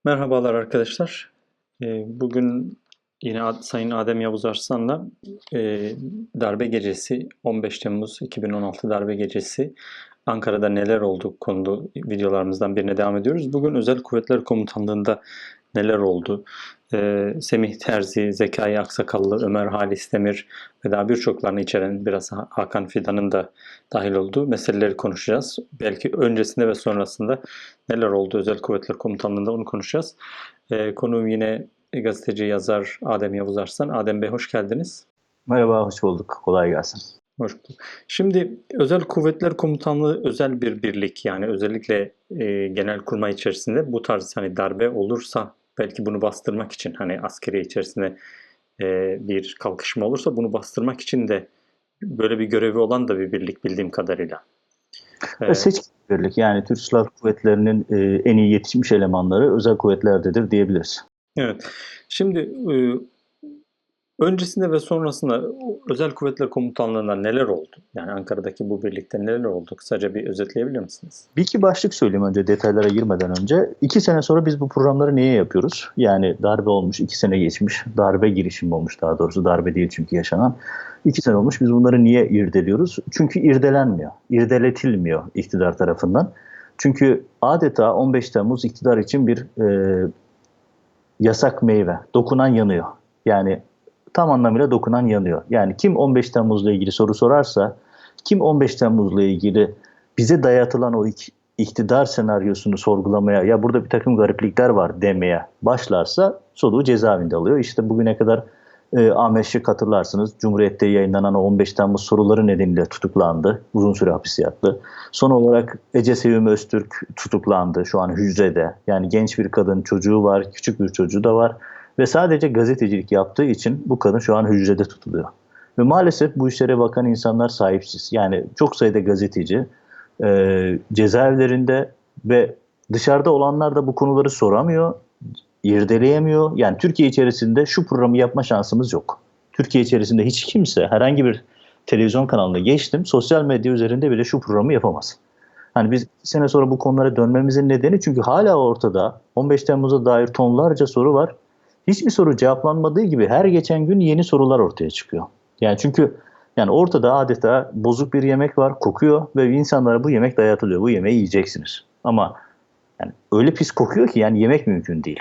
Merhabalar arkadaşlar. Bugün yine Sayın Adem Yavuz Arslan'la darbe gecesi, 15 Temmuz 2016 darbe gecesi Ankara'da neler oldu konulu videolarımızdan birine devam ediyoruz. Bugün Özel Kuvvetler Komutanlığı'nda neler oldu? Semih Terzi, Zekai Aksakallı, Ömer Halis Demir ve daha birçoklarını içeren biraz Hakan Fidan'ın da dahil olduğu meseleleri konuşacağız. Belki öncesinde ve sonrasında neler oldu Özel Kuvvetler Komutanlığı'nda onu konuşacağız. Konuğum yine gazeteci, yazar Adem Yavuz Arslan. Adem Bey hoş geldiniz. Merhaba, hoş bulduk. Kolay gelsin. Hoş bulduk. Şimdi Özel Kuvvetler Komutanlığı özel bir birlik, yani özellikle Genelkurmay içerisinde bu tarz hani darbe olursa belki bunu bastırmak için, hani askeri içerisinde bir kalkışma olursa bunu bastırmak için de böyle bir görevi olan da bir birlik bildiğim kadarıyla. Seçkin birlik, yani Türk Silahlı Kuvvetleri'nin en iyi yetişmiş elemanları özel kuvvetlerdedir diyebiliriz. Evet. Şimdi öncesinde ve sonrasında Özel Kuvvetler Komutanlığı'nda neler oldu? Yani Ankara'daki bu birlikte neler oldu? Kısaca bir özetleyebilir misiniz? Bir iki başlık söyleyeyim önce, detaylara girmeden önce. 2 sene sonra biz bu programları niye yapıyoruz? Yani darbe olmuş, 2 sene geçmiş, darbe girişimi olmuş, daha doğrusu darbe değil çünkü yaşanan. 2 sene olmuş, biz bunları niye irdeliyoruz? Çünkü irdelenmiyor, irdeletilmiyor iktidar tarafından. Çünkü adeta 15 Temmuz iktidar için bir yasak meyve, dokunan yanıyor. Yani tam anlamıyla dokunan yanıyor. Yani kim 15 Temmuz'la ilgili soru sorarsa, kim 15 Temmuz'la ilgili bize dayatılan o iktidar senaryosunu sorgulamaya, ya burada bir takım gariplikler var demeye başlarsa soluğu cezaevinde alıyor. İşte bugüne kadar Ahmet Şık, hatırlarsınız, Cumhuriyet'te yayınlanan o 15 Temmuz soruları nedeniyle tutuklandı. Uzun süre hapis yattı. Son olarak Ece Sevim Öztürk tutuklandı. Şu an hücrede. Yani genç bir kadın, çocuğu var, küçük bir çocuğu da var. Ve sadece gazetecilik yaptığı için bu kadın şu an hücrede tutuluyor. Ve maalesef bu işlere bakan insanlar sahipsiz. Yani çok sayıda gazeteci cezaevlerinde ve dışarıda olanlar da bu konuları soramıyor, irdeleyemiyor. Yani Türkiye içerisinde şu programı yapma şansımız yok. Türkiye içerisinde hiç kimse herhangi bir televizyon kanalına, geçtim, sosyal medya üzerinde bile şu programı yapamaz. Hani biz 2 sene sonra bu konulara dönmemizin nedeni, çünkü hala ortada 15 Temmuz'a dair tonlarca soru var. Hiçbir soru cevaplanmadığı gibi her geçen gün yeni sorular ortaya çıkıyor. Yani çünkü ortada adeta bozuk bir yemek var, kokuyor ve insanlara bu yemek dayatılıyor. Bu yemeği yiyeceksiniz. Ama yani öyle pis kokuyor ki yani yemek mümkün değil.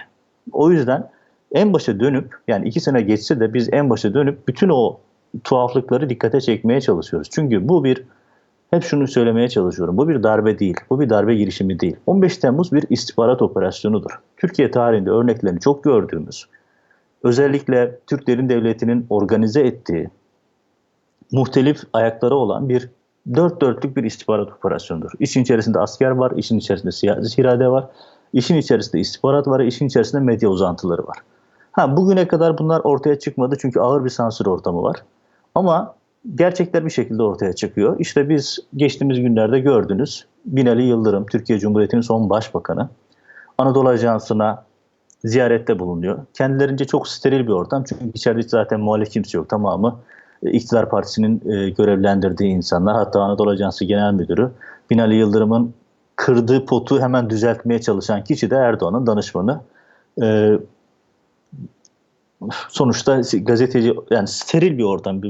O yüzden en başa dönüp, yani 2 sene geçse de biz en başa dönüp bütün o tuhaflıkları dikkate çekmeye çalışıyoruz. Çünkü bu bir, hep şunu söylemeye çalışıyorum, bu bir darbe değil, bu bir darbe girişimi değil. 15 Temmuz bir istihbarat operasyonudur. Türkiye tarihinde örneklerini çok gördüğümüz, özellikle Türk Derin Devleti'nin organize ettiği, muhtelif ayakları olan bir dört dörtlük bir istihbarat operasyonudur. İşin içerisinde asker var, işin içerisinde siyasi irade var, işin içerisinde istihbarat var, işin içerisinde medya uzantıları var. Bugüne kadar bunlar ortaya çıkmadı çünkü ağır bir sansür ortamı var. Ama gerçekler bir şekilde ortaya çıkıyor. İşte biz geçtiğimiz günlerde gördünüz, Binali Yıldırım, Türkiye Cumhuriyeti'nin son başbakanı, Anadolu Ajansı'na ziyarette bulunuyor. Kendilerince çok steril bir ortam, çünkü içeride zaten muhalif kimse yok, tamamı iktidar partisinin görevlendirdiği insanlar. Hatta Anadolu Ajansı Genel Müdürü, Binali Yıldırım'ın kırdığı potu hemen düzeltmeye çalışan kişi de Erdoğan'ın danışmanı. Sonuçta gazeteci, yani steril bir ortam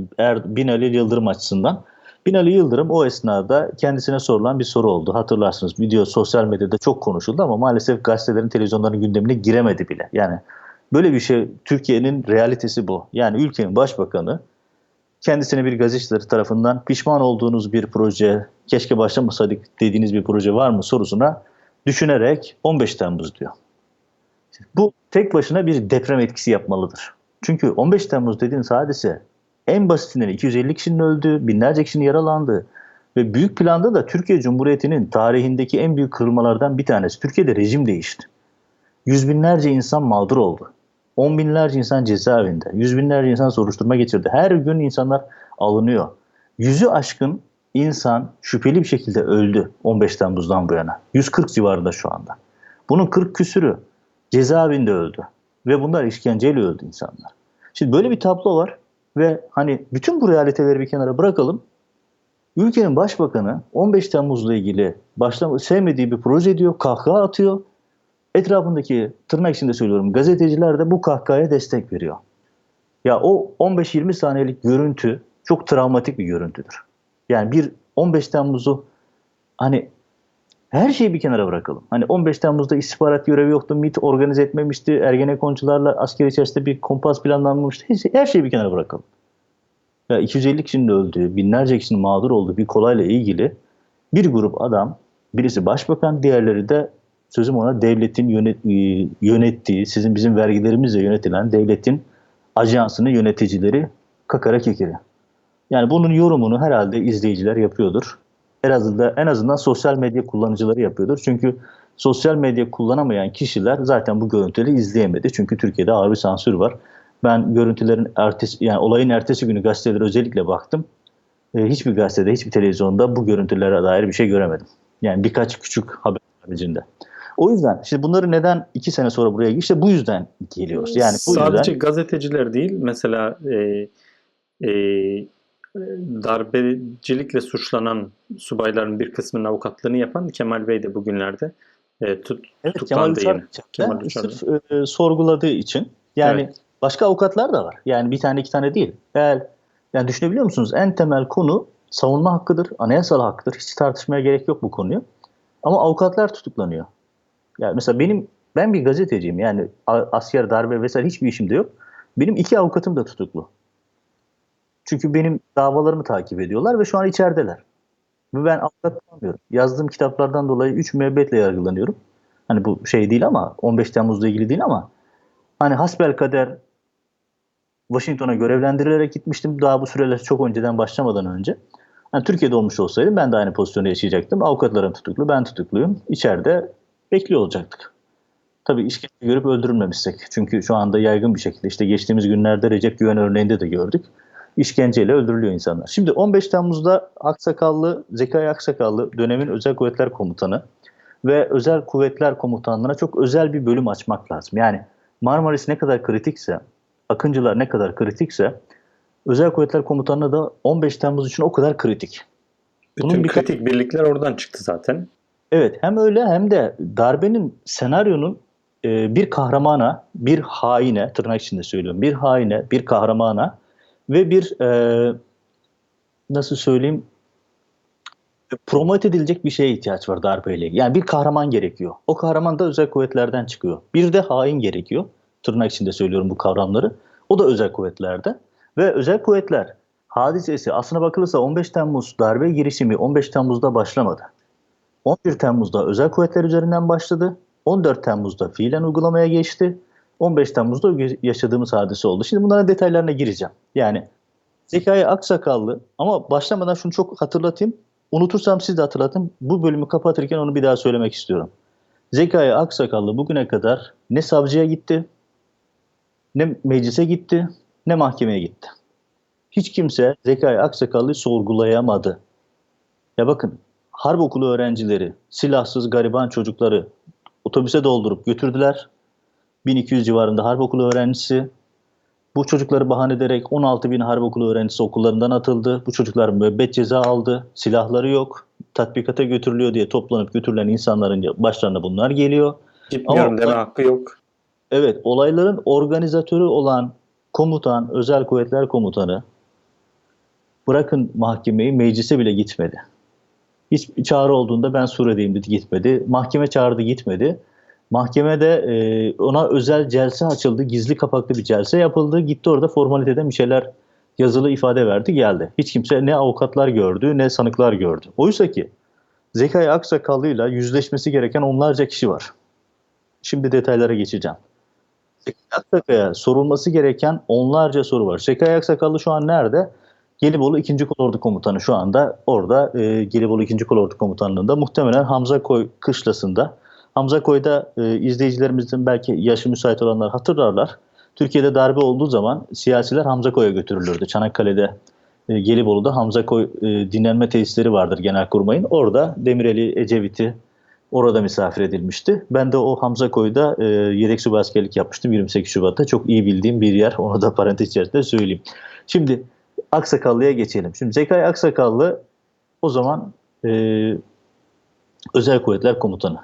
Binali Yıldırım açısından. Binali Yıldırım o esnada kendisine sorulan bir soru oldu. Hatırlarsınız, video sosyal medyada çok konuşuldu ama maalesef gazetelerin, televizyonların gündemine giremedi bile. Yani böyle bir şey, Türkiye'nin realitesi bu. Yani ülkenin başbakanı kendisine bir gazeteciler tarafından pişman olduğunuz bir proje, keşke başlamasaydık dediğiniz bir proje var mı sorusuna düşünerek 15 Temmuz diyor. Bu tek başına bir deprem etkisi yapmalıdır. Çünkü 15 Temmuz dediğiniz hadise en basitinden 250 kişinin öldüğü, binlerce kişinin yaralandığı ve büyük planda da Türkiye Cumhuriyeti'nin tarihindeki en büyük kırılmalardan bir tanesi. Türkiye'de rejim değişti. Yüz binlerce insan mağdur oldu. 10 binlerce insan cezaevinde. Yüz binlerce insan soruşturma geçirdi. Her gün insanlar alınıyor. Yüzü aşkın insan şüpheli bir şekilde öldü 15 Temmuz'dan bu yana. 140 civarında şu anda. Bunun 40 küsürü cezaevinde öldü. Ve bunlar işkenceyle öldü insanlar. Şimdi böyle bir tablo var ve hani bütün bu realiteleri bir kenara bırakalım. Ülkenin başbakanı 15 Temmuz'la ilgili sevmediği bir proje diyor, kahkaha atıyor. Etrafındaki, tırnak içinde söylüyorum, gazeteciler de bu kahkahaya destek veriyor. Ya o 15-20 saniyelik görüntü çok travmatik bir görüntüdür. Yani bir 15 Temmuz'u, hani her şeyi bir kenara bırakalım. Hani 15 Temmuz'da istihbarat görevi yoktu, MİT organize etmemişti, Ergenekoncularla asker içerisinde bir kompas planlanmamıştı. Her şeyi bir kenara bırakalım. Ya 250 kişinin öldüğü, binlerce kişinin mağdur olduğu bir kolayla ilgili bir grup adam, birisi başbakan, diğerleri de sözüm ona devletin yönettiği, sizin bizim vergilerimizle yönetilen devletin ajansının yöneticileri, kakara kekiri. Yani bunun yorumunu herhalde izleyiciler yapıyordur. En azından sosyal medya kullanıcıları yapıyordur. Çünkü sosyal medya kullanamayan kişiler zaten bu görüntüleri izleyemedi. Çünkü Türkiye'de ağır bir sansür var. Ben görüntülerin yani olayın ertesi günü gazetelere özellikle baktım. Hiçbir gazetede, hiçbir televizyonda bu görüntülere dair bir şey göremedim. Yani birkaç küçük haber haricinde. O yüzden işte bunları neden 2 sene sonra buraya işte bu yüzden geliyoruz. Yani bu Sadece yüzden gazeteciler değil, mesela e, darbecilikle suçlanan subayların bir kısmının avukatlığını yapan Kemal Bey de bugünlerde evet, Kemal tutuklandı Uçar yine. Kemal Uçar'da. sırf sorguladığı için, yani Evet. başka avukatlar da var. Yani bir tane iki tane değil. Yani düşünebiliyor musunuz? En temel konu savunma hakkıdır, anayasal hakkıdır. Hiç tartışmaya gerek yok bu konuyu. Ama avukatlar tutuklanıyor. Yani mesela ben bir gazeteciyim. Yani asker, darbe vesaire hiçbir işim de yok. Benim 2 avukatım da tutuklu. Çünkü benim davalarımı takip ediyorlar ve şu an içerideler. Ve ben avukat bulamıyorum. Yazdığım kitaplardan dolayı 3 müebbetle yargılanıyorum. Hani bu şey değil ama 15 Temmuz'la ilgili değil ama hani hasbelkader Washington'a görevlendirilerek gitmiştim. Daha bu süreler çok önceden başlamadan önce. Hani Türkiye'de olmuş olsaydım ben de aynı pozisyonu yaşayacaktım. Avukatlarım tutuklu, ben tutukluyum. İçeride bekliyor olacaktık. Tabii işkence görüp öldürülmemişsek. Çünkü şu anda yaygın bir şekilde işte geçtiğimiz günlerde Recep Güven örneğinde de gördük. İşkenceyle öldürülüyor insanlar. Şimdi 15 Temmuz'da Zekai Aksakallı dönemin Özel Kuvvetler Komutanı ve Özel Kuvvetler Komutanlığı'na çok özel bir bölüm açmak lazım. Yani Marmaris ne kadar kritikse, Akıncılar ne kadar kritikse, Özel Kuvvetler Komutanlığı da 15 Temmuz için o kadar kritik. Bütün Bunun birkaç kritik birlikler oradan çıktı zaten. Evet, hem öyle hem de darbenin, senaryonun bir kahramana, bir haine, tırnak içinde söylüyorum, bir haine, bir kahramana ve bir nasıl söyleyeyim, promote edilecek bir şeye ihtiyaç var darbeyle ilgili. Yani bir kahraman gerekiyor. O kahraman da özel kuvvetlerden çıkıyor. Bir de hain gerekiyor. Tırnak içinde söylüyorum bu kavramları. O da özel kuvvetlerde. Ve özel kuvvetler hadisesi aslına bakılırsa 15 Temmuz darbe girişimi 15 Temmuz'da başlamadı. 11 Temmuz'da özel kuvvetler üzerinden başladı. 14 Temmuz'da fiilen uygulamaya geçti. 15 Temmuz'da yaşadığımız hadise oldu. Şimdi bunların detaylarına gireceğim. Yani Zekai Aksakallı, ama başlamadan şunu çok hatırlatayım. Unutursam siz de hatırlatın. Bu bölümü kapatırken onu bir daha söylemek istiyorum. Zekai Aksakallı bugüne kadar ne savcıya gitti, ne meclise gitti, ne mahkemeye gitti. Hiç kimse Zekai Aksakallı'yı sorgulayamadı. Ya bakın, harp okulu öğrencileri, silahsız gariban çocukları otobüse doldurup götürdüler. 1200 civarında harp okulu öğrencisi. Bu çocukları bahane ederek 16 bin harp okulu öğrencisi okullarından atıldı. Bu çocuklar müebbet ceza aldı. Silahları yok. Tatbikata götürülüyor diye toplanıp götürülen insanların başlarına bunlar geliyor. Ama Gitmiyorum deme hakkı yok. evet, olayların organizatörü olan komutan, Özel Kuvvetler Komutanı, bırakın mahkemeyi, meclise bile gitmedi. Hiç çağrı olduğunda ben Suriye'deyim dedi, gitmedi. Mahkeme çağırdı, gitmedi. Mahkemede ona özel celse açıldı. Gizli kapaklı bir celse yapıldı. Gitti, orada formaliteden bir şeyler yazılı ifade verdi, geldi. Hiç kimse, ne avukatlar gördü ne sanıklar gördü. Oysa ki Zekai Aksakallı'yla yüzleşmesi gereken onlarca kişi var. Şimdi detaylara geçeceğim. Zekai Aksakaya sorulması gereken onlarca soru var. Zekai Aksakallı şu an nerede? Gelibolu 2. Kolordu Komutanı şu anda orada, Gelibolu 2. Kolordu Komutanlığı'nda, muhtemelen Hamzakoy kışlasında. Hamzakoy'da izleyicilerimizin belki yaşı müsait olanlar hatırlarlar. Türkiye'de darbe olduğu zaman siyasiler Hamzakoy'a götürülürdü. Çanakkale'de, Gelibolu'da Hamzakoy dinlenme tesisleri vardır Genelkurmay'ın. Orada Demirel'i, Ecevit'i orada misafir edilmişti. Ben de o Hamzakoy'da yedek subay askerlik yapmıştım 28 Şubat'ta. Çok iyi bildiğim bir yer. Onu da parantez içerisinde söyleyeyim. Şimdi Aksakallı'ya geçelim. Şimdi Zekai Aksakallı o zaman Özel Kuvvetler Komutanı.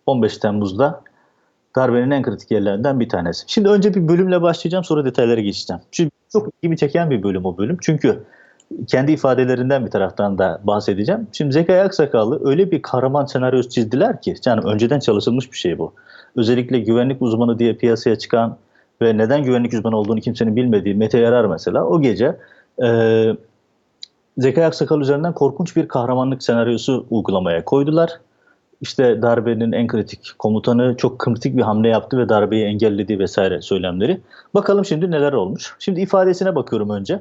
15 Temmuz'da Darbenin en kritik yerlerinden bir tanesi. Şimdi önce bir bölümle başlayacağım, sonra detaylara geçeceğim. Şimdi çok ilgimi çeken bir bölüm o bölüm. Çünkü kendi ifadelerinden bir taraftan da bahsedeceğim. Şimdi Zekai Aksakallı öyle bir kahraman senaryosu çizdiler ki, canım önceden çalışılmış bir şey bu. Özellikle güvenlik uzmanı diye piyasaya çıkan ve neden güvenlik uzmanı olduğunu kimsenin bilmediği Mete Yarar mesela o gece Zekai Aksakal üzerinden korkunç bir kahramanlık senaryosu uygulamaya koydular. İşte darbenin en kritik komutanı çok kritik bir hamle yaptı ve darbeyi engelledi vesaire söylemleri. Bakalım şimdi neler olmuş. Şimdi ifadesine bakıyorum önce.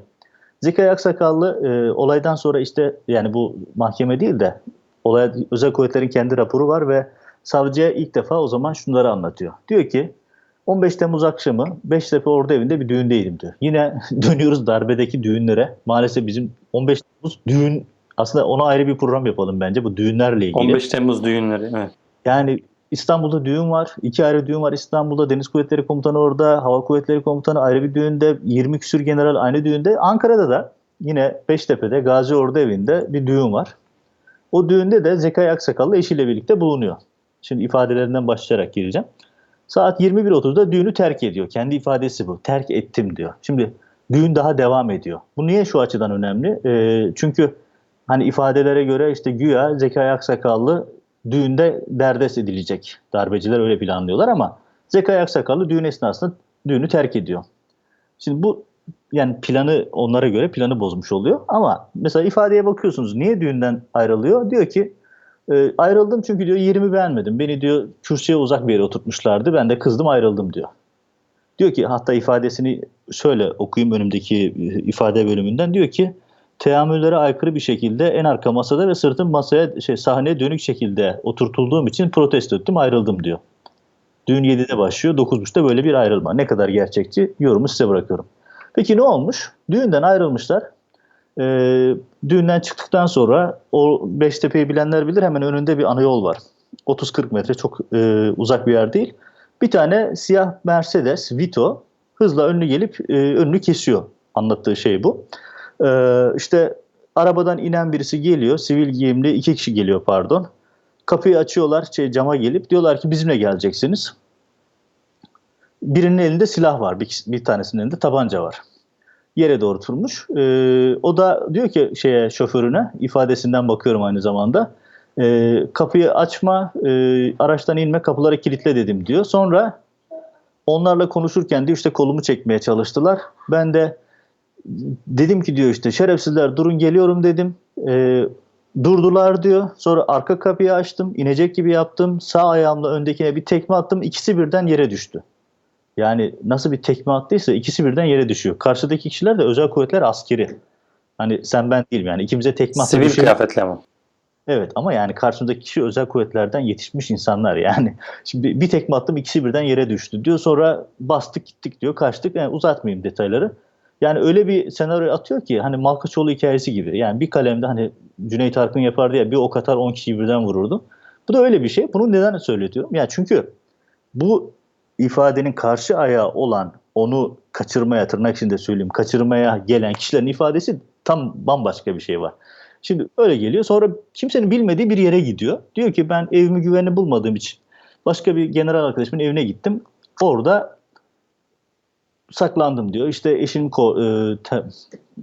Zekai Aksakallı olaydan sonra işte yani bu mahkeme değil de olay özel kuvvetlerin kendi raporu var ve savcıya ilk defa o zaman şunları anlatıyor. Diyor ki 15 Temmuz akşamı Beştepe Ordu Evi'nde bir düğündeydim diyor. Yine dönüyoruz darbedeki düğünlere. Maalesef bizim 15 Temmuz düğün aslında ona ayrı bir program yapalım bence bu düğünlerle ilgili. 15 Temmuz düğünleri, evet. Yani İstanbul'da düğün var. 2 ayrı düğün var İstanbul'da. Deniz Kuvvetleri Komutanı orada. Hava Kuvvetleri Komutanı ayrı bir düğünde. 20 küsür general aynı düğünde. Ankara'da da yine Beştepe'de Gazi Ordu Evi'nde bir düğün var. O düğünde de Zekai Aksakallı eşiyle birlikte bulunuyor. Şimdi ifadelerinden başlayarak gireceğim. Saat 21.30'da düğünü terk ediyor. Kendi ifadesi bu. Terk ettim diyor. Şimdi düğün daha devam ediyor. Bu niye şu açıdan önemli? Çünkü hani ifadelere göre işte güya Zekai Aksakallı düğünde derdest edilecek. Darbeciler öyle planlıyorlar ama Zekai Aksakallı düğün esnasında düğünü terk ediyor. Şimdi bu yani planı onlara göre planı bozmuş oluyor. Ama mesela ifadeye bakıyorsunuz niye düğünden ayrılıyor? Diyor ki ayrıldım çünkü diyor yerimi beğenmedim. Beni diyor kürsüye uzak bir yere oturtmuşlardı. Ben de kızdım ayrıldım diyor. Diyor ki hatta ifadesini şöyle okuyayım önümdeki ifade bölümünden. Diyor ki teamüllere aykırı bir şekilde en arka masada ve sırtım masaya sahneye dönük şekilde oturtulduğum için protesto ettim ayrıldım diyor. Düğün 7'de başlıyor 9.30'da böyle bir ayrılma. Ne kadar gerçekçi yorumu size bırakıyorum. Peki ne olmuş? Düğünden ayrılmışlar. Düğünden çıktıktan sonra o Beştepe'yi bilenler bilir hemen önünde bir ana yol var. 30-40 metre çok uzak bir yer değil. Bir tane siyah Mercedes Vito hızla önünü gelip önünü kesiyor. Anlattığı şey bu. İşte arabadan inen birisi geliyor. Sivil giyimli 2 kişi geliyor pardon. Kapıyı açıyorlar cama gelip diyorlar ki bizimle geleceksiniz. Birinin elinde silah var. Bir tanesinin elinde tabanca var. Yere doğru oturmuş. O da diyor ki şoförüne ifadesinden bakıyorum aynı zamanda. Kapıyı açma, araçtan inme, kapıları kilitle dedim diyor. Sonra onlarla konuşurken diyor işte kolumu çekmeye çalıştılar. Ben de dedim ki diyor işte şerefsizler durun geliyorum dedim. Durdular diyor. Sonra arka kapıyı açtım, inecek gibi yaptım. Sağ ayağımla öndekine bir tekme attım. İkisi birden yere düştü. Yani nasıl bir tekme attıysa ikisi birden yere düşüyor. Karşıdaki kişiler de özel kuvvetler askeri. Hani sen ben değilim yani ikimize tekme attı. Sivil kıyafetli ama. Evet ama yani karşımdaki kişi özel kuvvetlerden yetişmiş insanlar yani. Şimdi bir tekme attım ikisi birden yere düştü diyor. Sonra bastık gittik diyor kaçtık. Yani uzatmayayım detayları. Yani öyle bir senaryo atıyor ki hani Malkaçoğlu hikayesi gibi. Yani bir kalemde hani Cüneyt Arkın yapardı ya bir ok atar 10 kişiyi birden vururdu. Bu da öyle bir şey. Bunu neden söyletiyorum? Yani çünkü bu ifadenin karşı ayağı olan onu kaçırmaya tırnak içinde söyleyeyim kaçırmaya gelen kişilerin ifadesi tam bambaşka bir şey var. Şimdi öyle geliyor sonra kimsenin bilmediği bir yere gidiyor. Diyor ki ben evimi güvenli bulmadığım için başka bir general arkadaşımın evine gittim. Orada saklandım diyor. İşte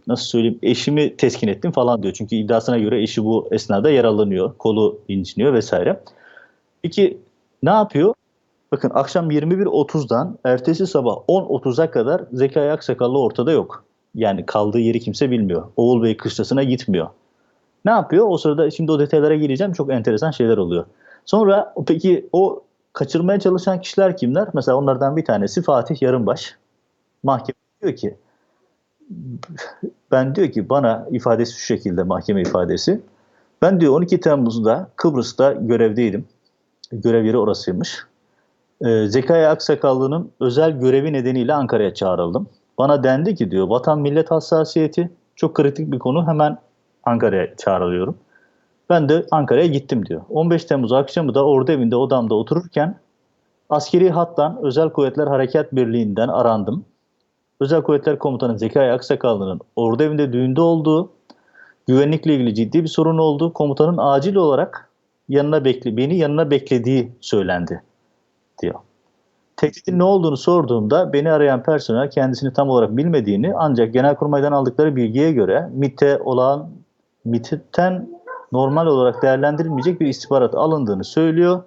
nasıl söyleyeyim eşimi teskin ettim falan diyor. Çünkü iddiasına göre eşi bu esnada yaralanıyor. Kolu inciniyor vesaire. Peki ne yapıyor? Bakın akşam 21.30'dan ertesi sabah 10.30'a kadar Zekai Aksakallı ortada yok. Yani kaldığı yeri kimse bilmiyor. Oğulbey kışlasına gitmiyor. Ne yapıyor? O sırada şimdi o detaylara gireceğim. Çok enteresan şeyler oluyor. Sonra peki o kaçırmaya çalışan kişiler kimler? Mesela onlardan bir tanesi Fatih Yarınbaş. Mahkeme diyor ki ben diyor ki bana ifadesi şu şekilde mahkeme ifadesi. Ben diyor 12 Temmuz'da Kıbrıs'ta görevdeydim. Görev yeri orasıymış. Zekai Aksakallı'nın özel görevi nedeniyle Ankara'ya çağrıldım. Bana dendi ki diyor vatan millet hassasiyeti çok kritik bir konu hemen Ankara'ya çağrılıyorum. Ben de Ankara'ya gittim diyor. 15 Temmuz akşamı da ordu evinde odamda otururken askeri hattan Özel Kuvvetler Harekat Birliği'nden arandım. Özel Kuvvetler Komutanı Zekai Aksakallı'nın ordu evinde düğünde olduğu, güvenlikle ilgili ciddi bir sorun olduğu, komutanın acil olarak beni yanına beklediği söylendi diyor. Tehditin ne olduğunu sorduğumda beni arayan personel kendisini tam olarak bilmediğini ancak Genelkurmay'dan aldıkları bilgiye göre MİT'ten normal olarak değerlendirilmeyecek bir istihbarat alındığını söylüyor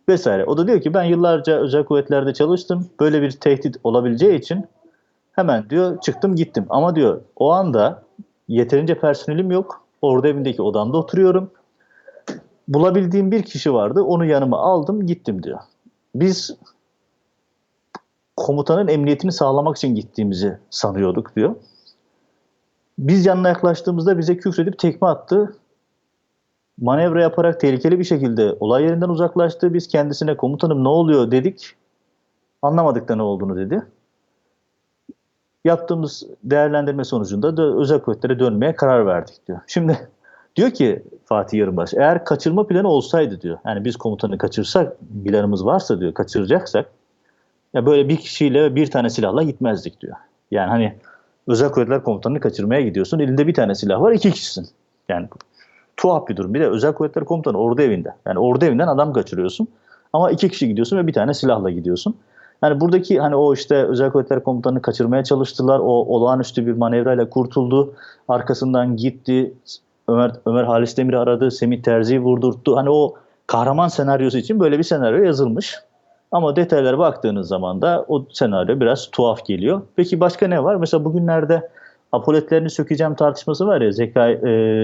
vesaire. O da diyor ki ben yıllarca özel kuvvetlerde çalıştım. Böyle bir tehdit olabileceği için hemen diyor çıktım gittim. Ama diyor o anda yeterince personelim yok. Orada evindeki odamda oturuyorum. Bulabildiğim bir kişi vardı. Onu yanıma aldım gittim diyor. Biz komutanın emniyetini sağlamak için gittiğimizi sanıyorduk diyor. Biz yanına yaklaştığımızda bize küfredip tekme attı. Manevra yaparak tehlikeli bir şekilde olay yerinden uzaklaştı. Biz kendisine komutanım ne oluyor dedik. Anlamadık da ne olduğunu dedi. Yaptığımız değerlendirme sonucunda da özel kuvvetlere dönmeye karar verdik diyor. Şimdi diyor ki Fatih Yırbaş eğer kaçırma planı olsaydı diyor. Yani biz komutanı kaçırsak planımız varsa diyor kaçıracaksak ya böyle bir kişiyle bir tane silahla gitmezdik diyor. Yani hani özel kuvvetler komutanını kaçırmaya gidiyorsun. Elinde bir tane silah var, iki kişisin. Yani tuhaf bir durum. Bir de özel kuvvetler komutanı ordu evinde. Yani ordu evinden adam kaçırıyorsun. Ama iki kişi gidiyorsun ve bir tane silahla gidiyorsun. Yani buradaki hani o işte özel kuvvetler komutanını kaçırmaya çalıştılar. O olağanüstü bir manevrayla kurtuldu. Arkasından gitti. Ömer Halis Demir'i aradı. Semih Terzi'yi vurdurttu. Hani o kahraman senaryosu için böyle bir senaryo yazılmış. Ama detaylara baktığınız zaman da o senaryo biraz tuhaf geliyor. Peki başka ne var? Mesela bugünlerde apoletlerini sökeceğim tartışması var ya.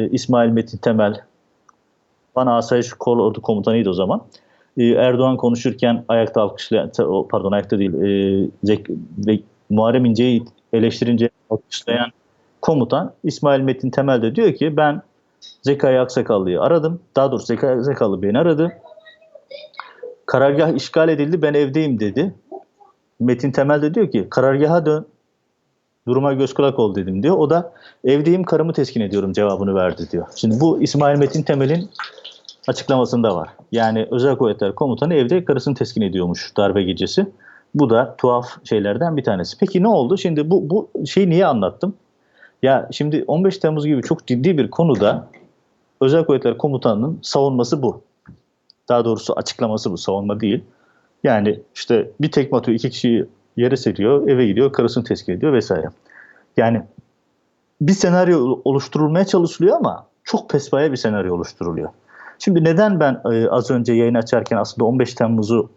İsmail Metin Temel, bana Asayiş Kolordu Komutanıydı o zaman. Erdoğan konuşurken ayakta alkışlayan, pardon ayakta değil, Muharrem İnce'yi eleştirince alkışlayan komutan İsmail Metin Temel de diyor ki ben Zekai Aksakallı'yı aradım. Daha doğrusu Zekai Aksakallı beni aradı. Karargah işgal edildi ben evdeyim dedi. Metin Temel de diyor ki karargaha dön. Duruma göz kulak ol dedim diyor. O da evdeyim karımı teskin ediyorum cevabını verdi diyor. Şimdi bu İsmail Metin Temel'in açıklamasında var. Yani özel kuvvetler komutanı evde karısını teskin ediyormuş darbe gecesi. Bu da tuhaf şeylerden bir tanesi. Peki ne oldu? Şimdi bu şeyi niye anlattım? Ya şimdi 15 Temmuz gibi çok ciddi bir konuda özel kuvvetler komutanının savunması bu. Daha doğrusu açıklaması bu, savunma değil. Yani işte bir tekme atıyor, iki kişiyi yere seriyor, eve gidiyor, karısını teskin ediyor vesaire. Yani bir senaryo oluşturulmaya çalışılıyor ama çok pespaya bir senaryo oluşturuluyor. Şimdi neden ben az önce yayın açarken aslında 15 Temmuz'u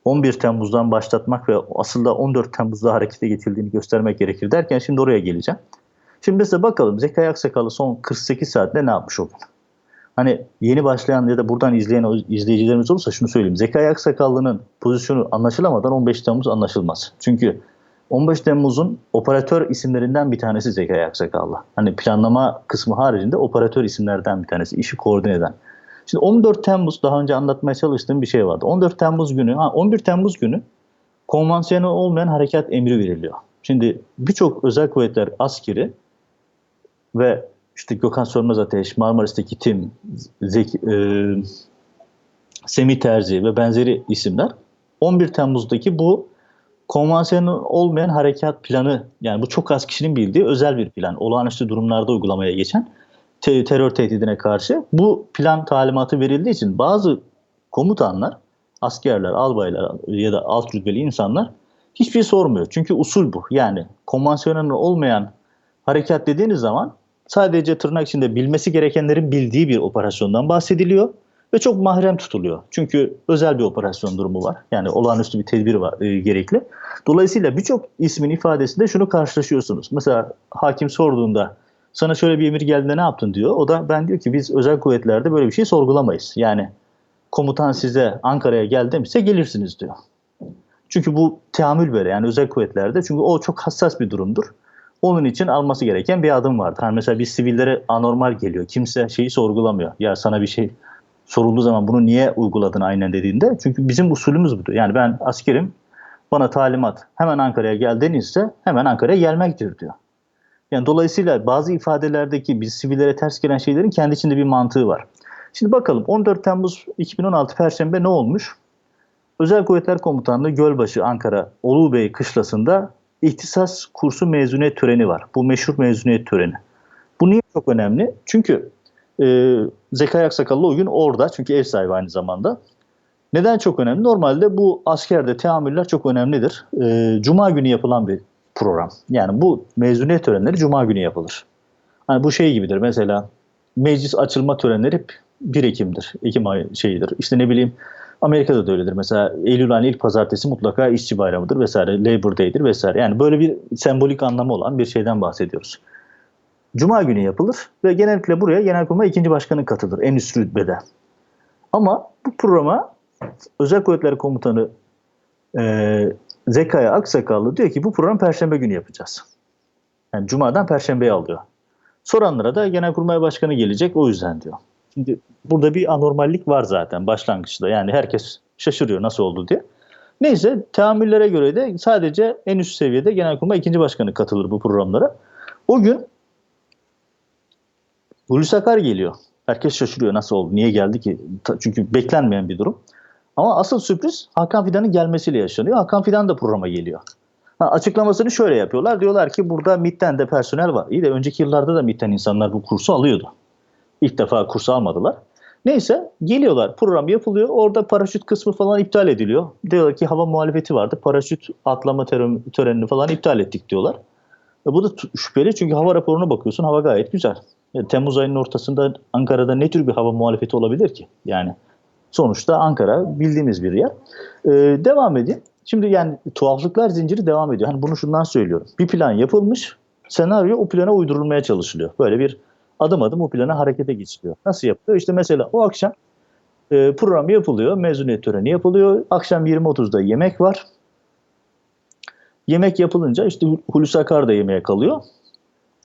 11 Temmuz'dan başlatmak ve aslında 14 Temmuz'da harekete geçildiğini göstermek gerekir derken şimdi oraya geleceğim. Şimdi mesela bakalım Zekai Aksakallı son 48 saatte ne yapmış o gün? Hani yeni başlayan ya da buradan izleyen izleyicilerimiz olursa şunu söyleyeyim. Zekai Aksakallı'nın pozisyonu anlaşılamadan 15 Temmuz anlaşılmaz. Çünkü 15 Temmuz'un operatör isimlerinden bir tanesi Zekai Aksakallı. Hani planlama kısmı haricinde operatör isimlerden bir tanesi. İşi koordine eden. Şimdi 14 Temmuz daha önce anlatmaya çalıştığım bir şey vardı. 11 Temmuz günü konvansiyonel olmayan harekat emri veriliyor. Şimdi birçok özel kuvvetler askeri ve işte Gökhan Sönmez Ateş, Marmaris'teki tim, Semih Terzi ve benzeri isimler 11 Temmuz'daki bu konvansiyonel olmayan harekat planı, yani bu çok az kişinin bildiği özel bir plan, olağanüstü durumlarda uygulamaya geçen terör tehdidine karşı bu plan talimatı verildiği için bazı komutanlar, askerler, albaylar ya da alt rütbeli insanlar hiçbir şey sormuyor. Çünkü usul bu. Yani konvansiyonel olmayan harekat dediğiniz zaman sadece tırnak içinde bilmesi gerekenlerin bildiği bir operasyondan bahsediliyor ve çok mahrem tutuluyor. Çünkü özel bir operasyon durumu var. Yani olağanüstü bir tedbir var, gerekli. Dolayısıyla birçok ismin ifadesinde şunu karşılaşıyorsunuz. Mesela hakim sorduğunda sana şöyle bir emir geldiğinde ne yaptın diyor. O da ben diyor ki biz özel kuvvetlerde böyle bir şey sorgulamayız. Yani komutan size Ankara'ya gel demişse gelirsiniz diyor. Çünkü bu teamül böyle yani özel kuvvetlerde çünkü o çok hassas bir durumdur. Onun için alması gereken bir adım vardır. Hani mesela biz sivillere anormal geliyor. Kimse şeyi sorgulamıyor. Ya sana bir şey sorulduğu zaman bunu niye uyguladın aynen dediğinde. Çünkü bizim usulümüz budur. Yani ben askerim, bana talimat hemen Ankara'ya gel denilse hemen Ankara'ya gelmektir diyor. Yani dolayısıyla bazı ifadelerdeki biz sivillere ters gelen şeylerin kendi içinde bir mantığı var. Şimdi bakalım 14 Temmuz 2016 Perşembe ne olmuş? Özel Kuvvetler Komutanlığı Gölbaşı Ankara Ulubey Kışlası'nda ihtisas kursu mezuniyet töreni var. Bu meşhur mezuniyet töreni. Bu niye çok önemli? Çünkü Zekai Aksakallı o gün orada. Çünkü ev sahibi aynı zamanda. Neden çok önemli? Normalde bu askerde teamüller çok önemlidir. Cuma günü yapılan bir program. Yani bu mezuniyet törenleri Cuma günü yapılır. Hani bu şey gibidir mesela, meclis açılma törenleri hep 1 Ekim'dir. Ekim ayı şeyidir. İşte ne bileyim, Amerika'da da öyledir. Mesela Eylül ayının ilk pazartesi mutlaka işçi bayramıdır vesaire. Labor Day'dir vesaire. Yani böyle bir sembolik anlamı olan bir şeyden bahsediyoruz. Cuma günü yapılır ve genellikle buraya Genelkurmay 2. Başkanı katılır en üst rütbede. Ama bu programa Özel Kuvvetler Komutanı Zekai Aksakallı diyor ki bu programı Perşembe günü yapacağız. Yani Cuma'dan Perşembe'ye alıyor. Soranlara da Genelkurmay Başkanı gelecek o yüzden diyor. Şimdi burada bir anormallik var zaten başlangıçta. Yani herkes şaşırıyor nasıl oldu diye. Neyse, teamüllere göre de sadece en üst seviyede Genelkurmay 2. Başkanı katılır bu programlara. O gün Hulusi Akar geliyor. Herkes şaşırıyor nasıl oldu, niye geldi ki? Çünkü beklenmeyen bir durum. Ama asıl sürpriz Hakan Fidan'ın gelmesiyle yaşanıyor. Hakan Fidan da programa geliyor. Açıklamasını şöyle yapıyorlar. Diyorlar ki burada MİT'ten de personel var. İyi de önceki yıllarda da MİT'ten insanlar bu kursu alıyordu. İlk defa kursu almadılar. Neyse, geliyorlar, program yapılıyor. Orada paraşüt kısmı falan iptal ediliyor. Diyorlar ki hava muhalefeti vardı. Paraşüt atlama törenini falan iptal ettik diyorlar. Bu da şüpheli çünkü hava raporuna bakıyorsun, hava gayet güzel. Temmuz ayının ortasında Ankara'da ne tür bir hava muhalefeti olabilir ki? Yani sonuçta Ankara bildiğimiz bir yer. Devam edeyim. Şimdi yani tuhaflıklar zinciri devam ediyor. Hani bunu şundan söylüyorum. Bir plan yapılmış, senaryo o plana uydurulmaya çalışılıyor. Böyle bir adım adım o plana harekete geçiliyor. Nasıl yapılıyor? İşte mesela o akşam program yapılıyor, mezuniyet töreni yapılıyor. Akşam 20.30'da yemek var. Yemek yapılınca işte Hulusi Akar da yemeğe kalıyor.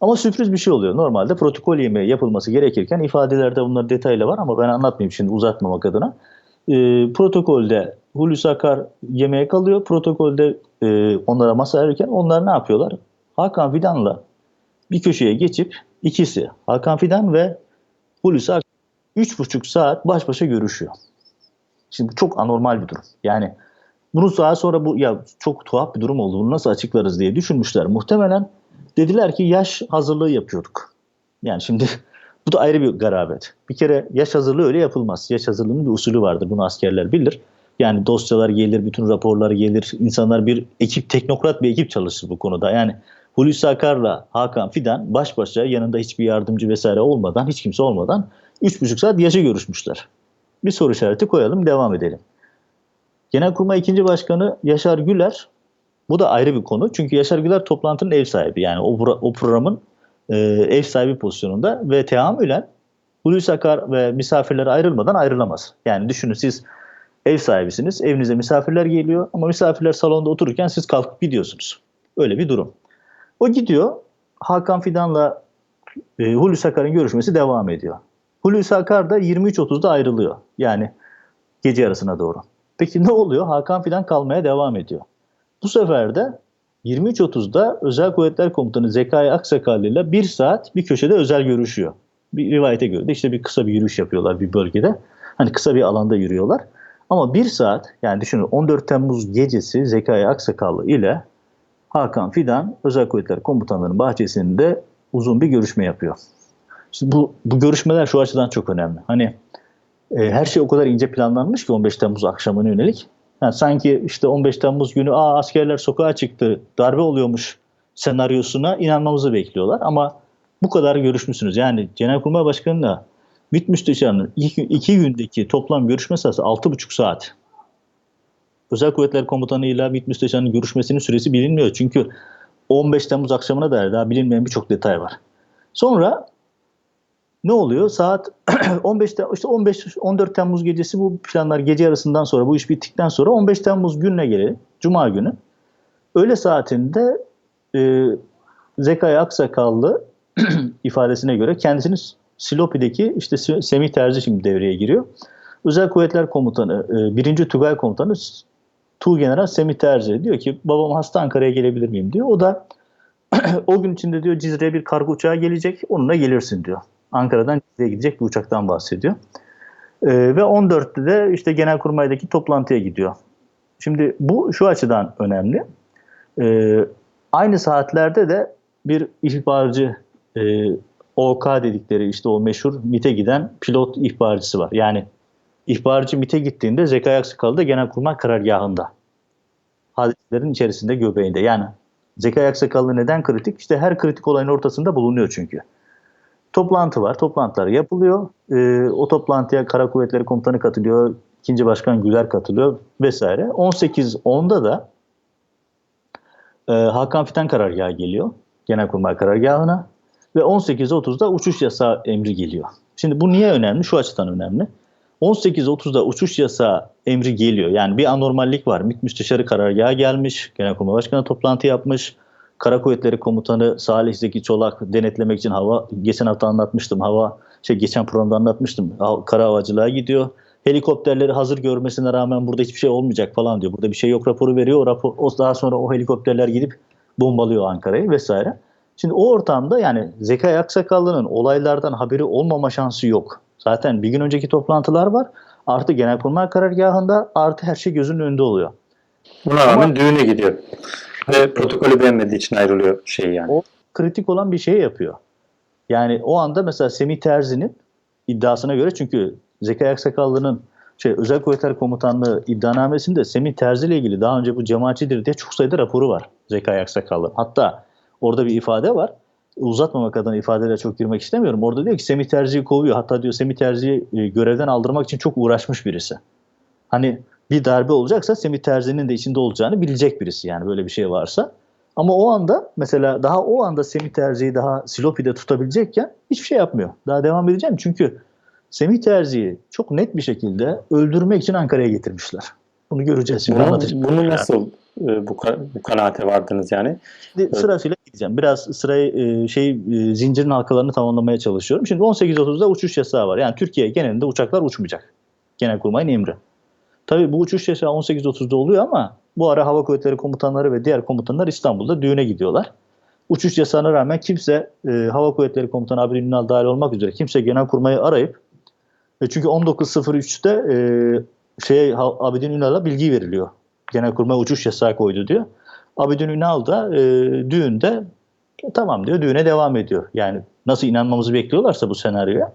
Ama sürpriz bir şey oluyor. Normalde protokol yemeği yapılması gerekirken ifadelerde bunların detaylı var ama ben anlatmayayım şimdi uzatmamak adına. Protokolde Hulusi Akar yemeğe kalıyor. Protokolde onlara masa verirken onlar ne yapıyorlar? Hakan Fidan'la bir köşeye geçip ikisi, Hakan Fidan ve Hulusi Akar 3,5 saat baş başa görüşüyor. Şimdi bu çok anormal bir durum. Yani bunu daha sonra bu ya çok tuhaf bir durum oldu, bunu nasıl açıklarız diye düşünmüşler. Muhtemelen dediler ki yaş hazırlığı yapıyorduk. Yani şimdi bu da ayrı bir garabet. Bir kere yaş hazırlığı öyle yapılmaz. Yaş hazırlığının bir usulü vardır. Bunu askerler bilir. Yani dosyalar gelir, bütün raporlar gelir. İnsanlar bir ekip, teknokrat bir ekip çalışır bu konuda. Yani Hulusi Akar'la Hakan Fidan baş başa, yanında hiçbir yardımcı vesaire olmadan, hiç kimse olmadan 3,5 saat yaşa görüşmüşler. Bir soru işareti koyalım, devam edelim. Genelkurmay 2. Başkanı Yaşar Güler, bu da ayrı bir konu. Çünkü Yaşar Güler toplantının ev sahibi. Yani o programın ev sahibi pozisyonunda ve teamülen Hulusi Akar ve misafirler ayrılmadan ayrılamaz. Yani düşünün, siz ev sahibisiniz, evinize misafirler geliyor ama misafirler salonda otururken siz kalkıp gidiyorsunuz. Öyle bir durum. O gidiyor, Hakan Fidan'la Hulusi Akar'ın görüşmesi devam ediyor. Hulusi Akar da 23.30'da ayrılıyor. Yani gece yarısına doğru. Peki ne oluyor? Hakan Fidan kalmaya devam ediyor. Bu sefer de 23.30'da Özel Kuvvetler Komutanı Zekai Aksakallı ile 1 saat bir köşede özel görüşüyor. Bir rivayete göre de işte kısa bir yürüyüş yapıyorlar bir bölgede. Hani kısa bir alanda yürüyorlar. Ama 1 saat, yani düşünün, 14 Temmuz gecesi Zekai Aksakallı ile Hakan Fidan Özel Kuvvetler Komutanlığı'nın bahçesinde uzun bir görüşme yapıyor. Şimdi bu görüşmeler şu açıdan çok önemli. Hani her şey o kadar ince planlanmış ki 15 Temmuz akşamına yönelik. Yani sanki işte 15 Temmuz günü askerler sokağa çıktı, darbe oluyormuş senaryosuna inanmamızı bekliyorlar. Ama bu kadar görüşmüşsünüz. Yani Genelkurmay Başkanı'yla MİT Müsteşarı'nın 2 gündeki toplam görüşme sırası 6,5 saat. Özel Kuvvetler Komutanı ile MİT Müsteşarı'nın görüşmesinin süresi bilinmiyor. Çünkü 15 Temmuz akşamına dair daha bilinmeyen birçok detay var. Sonra ne oluyor? Saat 15'te işte 14 Temmuz gecesi, bu planlar gece yarısından sonra, bu iş bittikten sonra 15 Temmuz gününe gelelim. Cuma günü. Öğle saatinde Zekai Aksakallı ifadesine göre kendisini Silopi'deki işte Semih Terzi şimdi devreye giriyor. Özel Kuvvetler Komutanı, 1. Tugay Komutanı Tuğgeneral Semih Terzi diyor ki babam hasta, Ankara'ya gelebilir miyim diyor. O da o gün içinde diyor Cizre'ye bir kargo uçağı gelecek, onunla gelirsin diyor. Ankara'dan Cizre'ye gidecek bir uçaktan bahsediyor. Ve 14'te de işte Genelkurmay'daki toplantıya gidiyor. Şimdi bu şu açıdan önemli. Aynı saatlerde de bir ihbarcı, OK dedikleri işte o meşhur MİT'e giden pilot ihbarcısı var. Yani ihbarcı MİT'e gittiğinde Zekai Aksakallı da Genelkurmay karargahında. Hadiselerin içerisinde, göbeğinde. Yani Zekai Aksakallı neden kritik? İşte her kritik olayın ortasında bulunuyor çünkü. Toplantı var. Toplantılar yapılıyor. O toplantıya Kara Kuvvetleri Komutanı katılıyor. 2. Başkan Güler katılıyor vesaire. 18.10'da da Hakan Fidan karargahı geliyor. Genelkurmay karargahına. Ve 18.30'da uçuş yasağı emri geliyor. Şimdi bu niye önemli? Şu açıdan önemli. 18.30'da uçuş yasağı emri geliyor. Yani bir anormallik var. MİT Müsteşarı karargaha gelmiş. Genelkurmay Başkanı toplantı yapmış. Kara Kuvvetleri Komutanı Salih Zeki Çolak denetlemek için geçen hafta anlatmıştım. Geçen programda anlatmıştım. Kara havacılığa gidiyor. Helikopterleri hazır görmesine rağmen burada hiçbir şey olmayacak falan diyor. Burada bir şey yok raporu veriyor. Daha sonra o helikopterler gidip bombalıyor Ankara'yı vesaire. Şimdi o ortamda yani Zekai Aksakallı'nın olaylardan haberi olmama şansı yok. Zaten bir gün önceki toplantılar var. Artı Genelkurmay karargahında artı her şey gözünün önünde oluyor. Buna rağmen düğüne gidiyor. Ve protokolü beğenmediği için ayrılıyor yani. O kritik olan bir şey yapıyor. Yani o anda mesela Semih Terzi'nin iddiasına göre, çünkü Zekai Aksakallı'nın Özel Kuvvetler Komutanlığı iddianamesinde Semih Terzi ile ilgili daha önce bu cemaatçidir diye çok sayıda raporu var Zekai Aksakallı. Hatta orada bir ifade var. Uzatmamak adına ifadelere çok girmek istemiyorum. Orada diyor ki Semih Terzi'yi kovuyor. Hatta diyor Semih Terzi'yi görevden aldırmak için çok uğraşmış birisi. Hani bir darbe olacaksa Semih Terzi'nin de içinde olacağını bilecek birisi, yani böyle bir şey varsa. Ama o anda mesela daha o anda Semih Terzi'yi daha Silopi'de tutabilecekken hiçbir şey yapmıyor. Daha devam edeceğim çünkü Semih Terzi'yi çok net bir şekilde öldürmek için Ankara'ya getirmişler. Bunu göreceğiz şimdi, anlatacağım. Bunu nasıl bu kanaate vardınız yani? Şimdi sırasıyla gideceğim. Biraz sırayı zincirin halkalarını tamamlamaya çalışıyorum. Şimdi 18.30'da uçuş yasağı var. Yani Türkiye genelinde uçaklar uçmayacak. Genelkurmay'ın emri. Tabii bu uçuş yasağı 18.30'da oluyor ama bu ara Hava Kuvvetleri komutanları ve diğer komutanlar İstanbul'da düğüne gidiyorlar. Uçuş yasağına rağmen kimse Hava Kuvvetleri Komutanı Abidin Ünal dahil olmak üzere kimse Genelkurmay'ı arayıp çünkü 19.03'te Abidin Ünal'a bilgi veriliyor. Genelkurmay uçuş yasağı koydu diyor. Abidin Ünal da düğünde tamam diyor, düğüne devam ediyor. Yani nasıl inanmamızı bekliyorlarsa bu senaryoya.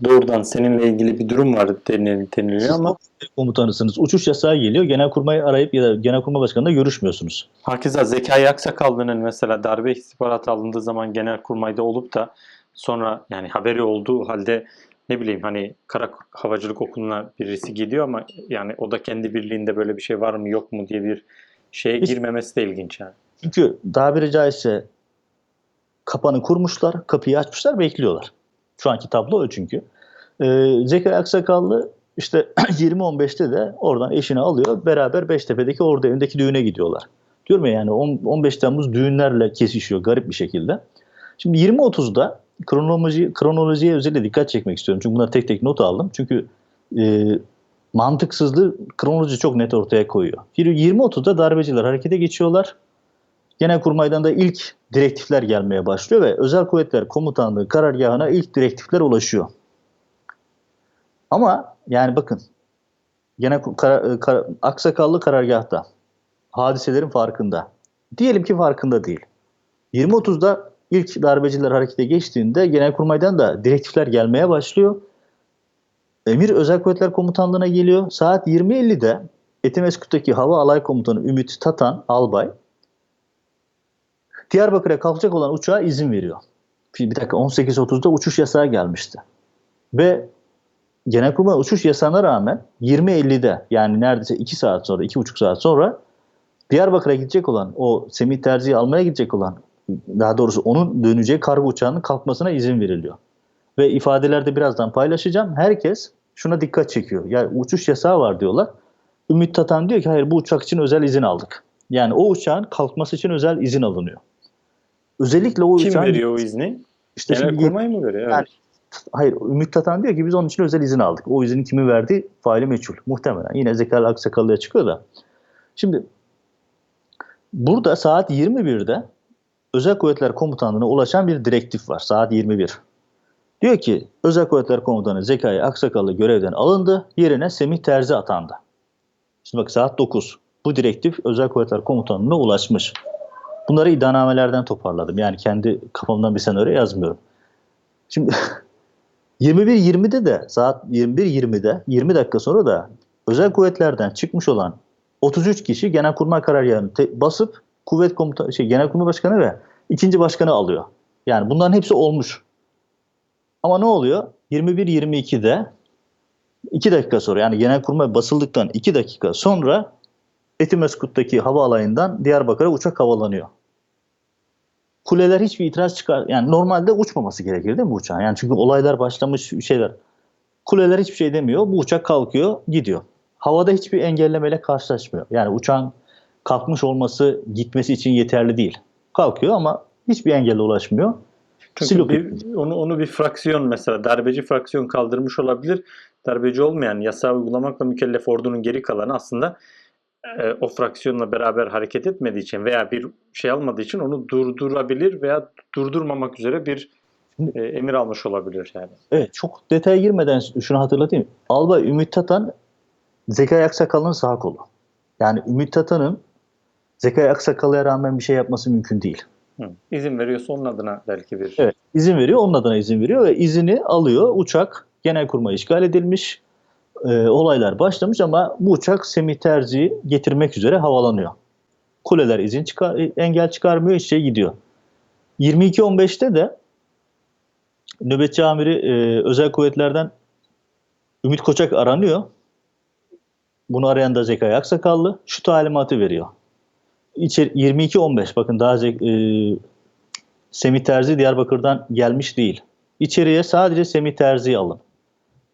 Doğrudan seninle ilgili bir durum var deniliyor ama komutanısınız. Uçuş yasağı geliyor. Genelkurmay'ı arayıp ya da Genelkurmay Başkanı'na görüşmüyorsunuz. Hakeza Zekai Aksakallı'nın mesela darbe istihbaratı alındığı zaman Genelkurmay'da olup da sonra yani haberi olduğu halde ne bileyim hani Kara Havacılık Okulu'na birisi gidiyor ama yani o da kendi birliğinde böyle bir şey var mı yok mu diye bir şeye girmemesi de ilginç yani. Çünkü tabiri caizse kapanı kurmuşlar, kapıyı açmışlar, bekliyorlar. Şu anki tablo o çünkü. Zekai Aksakallı işte 20.15'te de oradan eşini alıyor. Beraber Beştepe'deki ordu evindeki düğüne gidiyorlar. Diyorum ya yani 15 Temmuz düğünlerle kesişiyor garip bir şekilde. Şimdi 20.30'da kronolojiye özellikle dikkat çekmek istiyorum. Çünkü bunları tek tek not aldım. Çünkü mantıksızlığı kronoloji çok net ortaya koyuyor. 20.30'da darbeciler harekete geçiyorlar. Genelkurmay'dan da ilk direktifler gelmeye başlıyor ve Özel Kuvvetler Komutanlığı karargahına ilk direktifler ulaşıyor. Ama yani bakın Aksakallı karargahta hadiselerin farkında. Diyelim ki farkında değil. 20.30'da ilk darbeciler harekete geçtiğinde Genelkurmay'dan da direktifler gelmeye başlıyor. Emir Özel Kuvvetler Komutanlığı'na geliyor. Saat 20.50'de Etimeskut'taki Hava Alay Komutanı Ümit Tatan Albay Diyarbakır'a kalkacak olan uçağa izin veriyor. Bir dakika, 18.30'da uçuş yasağı gelmişti. Ve Genelkurmay uçuş yasağına rağmen 20.50'de yani neredeyse 2 saat sonra, 2,5 saat sonra Diyarbakır'a gidecek olan, o Semih Terzi'yi almaya gidecek olan, daha doğrusu onun döneceği kargo uçağının kalkmasına izin veriliyor. Ve ifadelerde birazdan paylaşacağım. Herkes şuna dikkat çekiyor. Yani uçuş yasağı var diyorlar. Ümit Tatan diyor ki hayır, bu uçak için özel izin aldık. Yani o uçağın kalkması için özel izin alınıyor. Özellikle o Kim uçağın... veriyor o izni? İşte Genelkurmay mı veriyor? Yani, hayır, Ümit Tatan diyor ki biz onun için özel izin aldık. O izini kimi verdi? Faili meçhul. Muhtemelen. Yine Zekai Aksakallı'ya çıkıyor da. Şimdi burada saat 21'de Özel Kuvvetler Komutanlığı'na ulaşan bir direktif var. Saat 21. Diyor ki Özel Kuvvetler Komutanı Zekai Aksakallı görevden alındı. Yerine Semih Terzi atandı. Şimdi bak saat 9. Bu direktif Özel Kuvvetler Komutanlığı'na ulaşmış. Bunları iddianamelerden toparladım. Yani kendi kafamdan bir senaryo yazmıyorum. Şimdi 21.20'de de saat 21.20'de 20 dakika sonra da özel kuvvetlerden çıkmış olan 33 kişi Genelkurmay Karargahı'nı basıp kuvvet komutanı Genelkurmay Başkanı ve ikinci başkanı alıyor. Yani bunların hepsi olmuş. Ama ne oluyor? 21.22'de 2 dakika sonra, yani Genelkurmay basıldıktan 2 dakika sonra Etimesgut'taki havaalanından Diyarbakır'a uçak havalanıyor. Kuleler hiçbir itiraz çıkar. Yani normalde uçmaması gerekir değil mi bu uçağın? Yani çünkü olaylar başlamış şeyler. Kuleler hiçbir şey demiyor. Bu uçak kalkıyor, gidiyor. Havada hiçbir engellemeyle karşılaşmıyor. Yani uçağın kalkmış olması gitmesi için yeterli değil. Kalkıyor ama hiçbir engelle ulaşmıyor. Çünkü onu bir fraksiyon, mesela darbeci fraksiyon kaldırmış olabilir. Darbeci olmayan, yasağı uygulamakla mükellef ordunun geri kalanı aslında o fraksiyonla beraber hareket etmediği için veya bir şey almadığı için onu durdurabilir veya durdurmamak üzere bir emir almış olabilir yani. Evet, çok detaya girmeden şunu hatırlatayım. Albay Ümit Tatan Zekai Aksakal'ın sağ kolu. Yani Ümit Tatan'ın Zekai Aksakal'a rağmen bir şey yapması mümkün değil. İzin veriyorsa onun adına belki bir... Evet, izin veriyor, onun adına izin veriyor ve izini alıyor. Uçak Genelkurmay işgal edilmiş, olaylar başlamış ama bu uçak Semih Terzi'yi getirmek üzere havalanıyor. Kuleler engel çıkarmıyor, işe gidiyor. 22.15'te de nöbetçi amiri özel kuvvetlerden Ümit Koçak aranıyor. Bunu arayan da Zekai Aksakallı şu talimatı veriyor. 22.15, bakın daha Semih Terzi Diyarbakır'dan gelmiş değil. İçeriye sadece Semih Terzi'yi alın.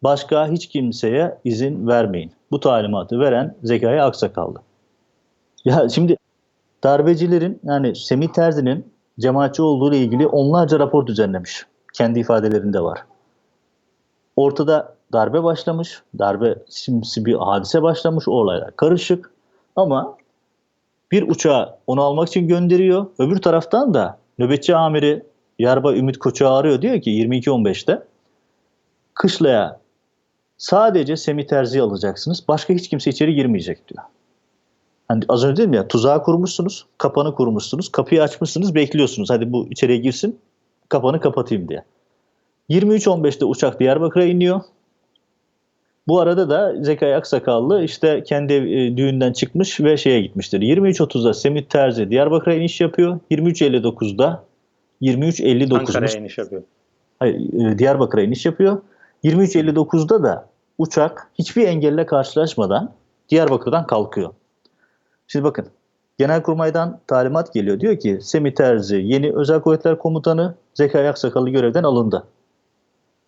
Başka hiç kimseye izin vermeyin. Bu talimatı veren Zekai Aksakallı. Ya şimdi darbecilerin, yani Semih Terzi'nin cemaatçi olduğu ile ilgili onlarca rapor düzenlemiş. Kendi ifadelerinde var. Ortada darbe başlamış. Darbe simsi bir hadise başlamış. O olaylar karışık. Ama bir uçağı onu almak için gönderiyor. Öbür taraftan da nöbetçi amiri Yarbay Ümit Koçak'ı arıyor. Diyor ki 22.15'te kışlaya sadece Semih Terzi'yi alacaksınız. Başka hiç kimse içeri girmeyecek diyor. Hani az önce dedim ya, tuzağı kurmuşsunuz, kapanı kurmuşsunuz, kapıyı açmışsınız, bekliyorsunuz. Hadi bu içeriye girsin, kapanı kapatayım diye. 23.15'te uçak Diyarbakır'a iniyor. Bu arada da Zekai Aksakallı işte kendi düğünden çıkmış ve şeye gitmiştir. 23.30'da Semih Terzi Diyarbakır'a iniş yapıyor. 23.59'da Ankara'ya iniş yapıyor. Hayır, Diyarbakır'a iniş yapıyor. 23.59'da da uçak hiçbir engelle karşılaşmadan Diyarbakır'dan kalkıyor. Şimdi bakın, Genelkurmay'dan talimat geliyor. Diyor ki Semih Terzi yeni Özel Kuvvetler Komutanı, Zekai Aksakallı görevden alındı.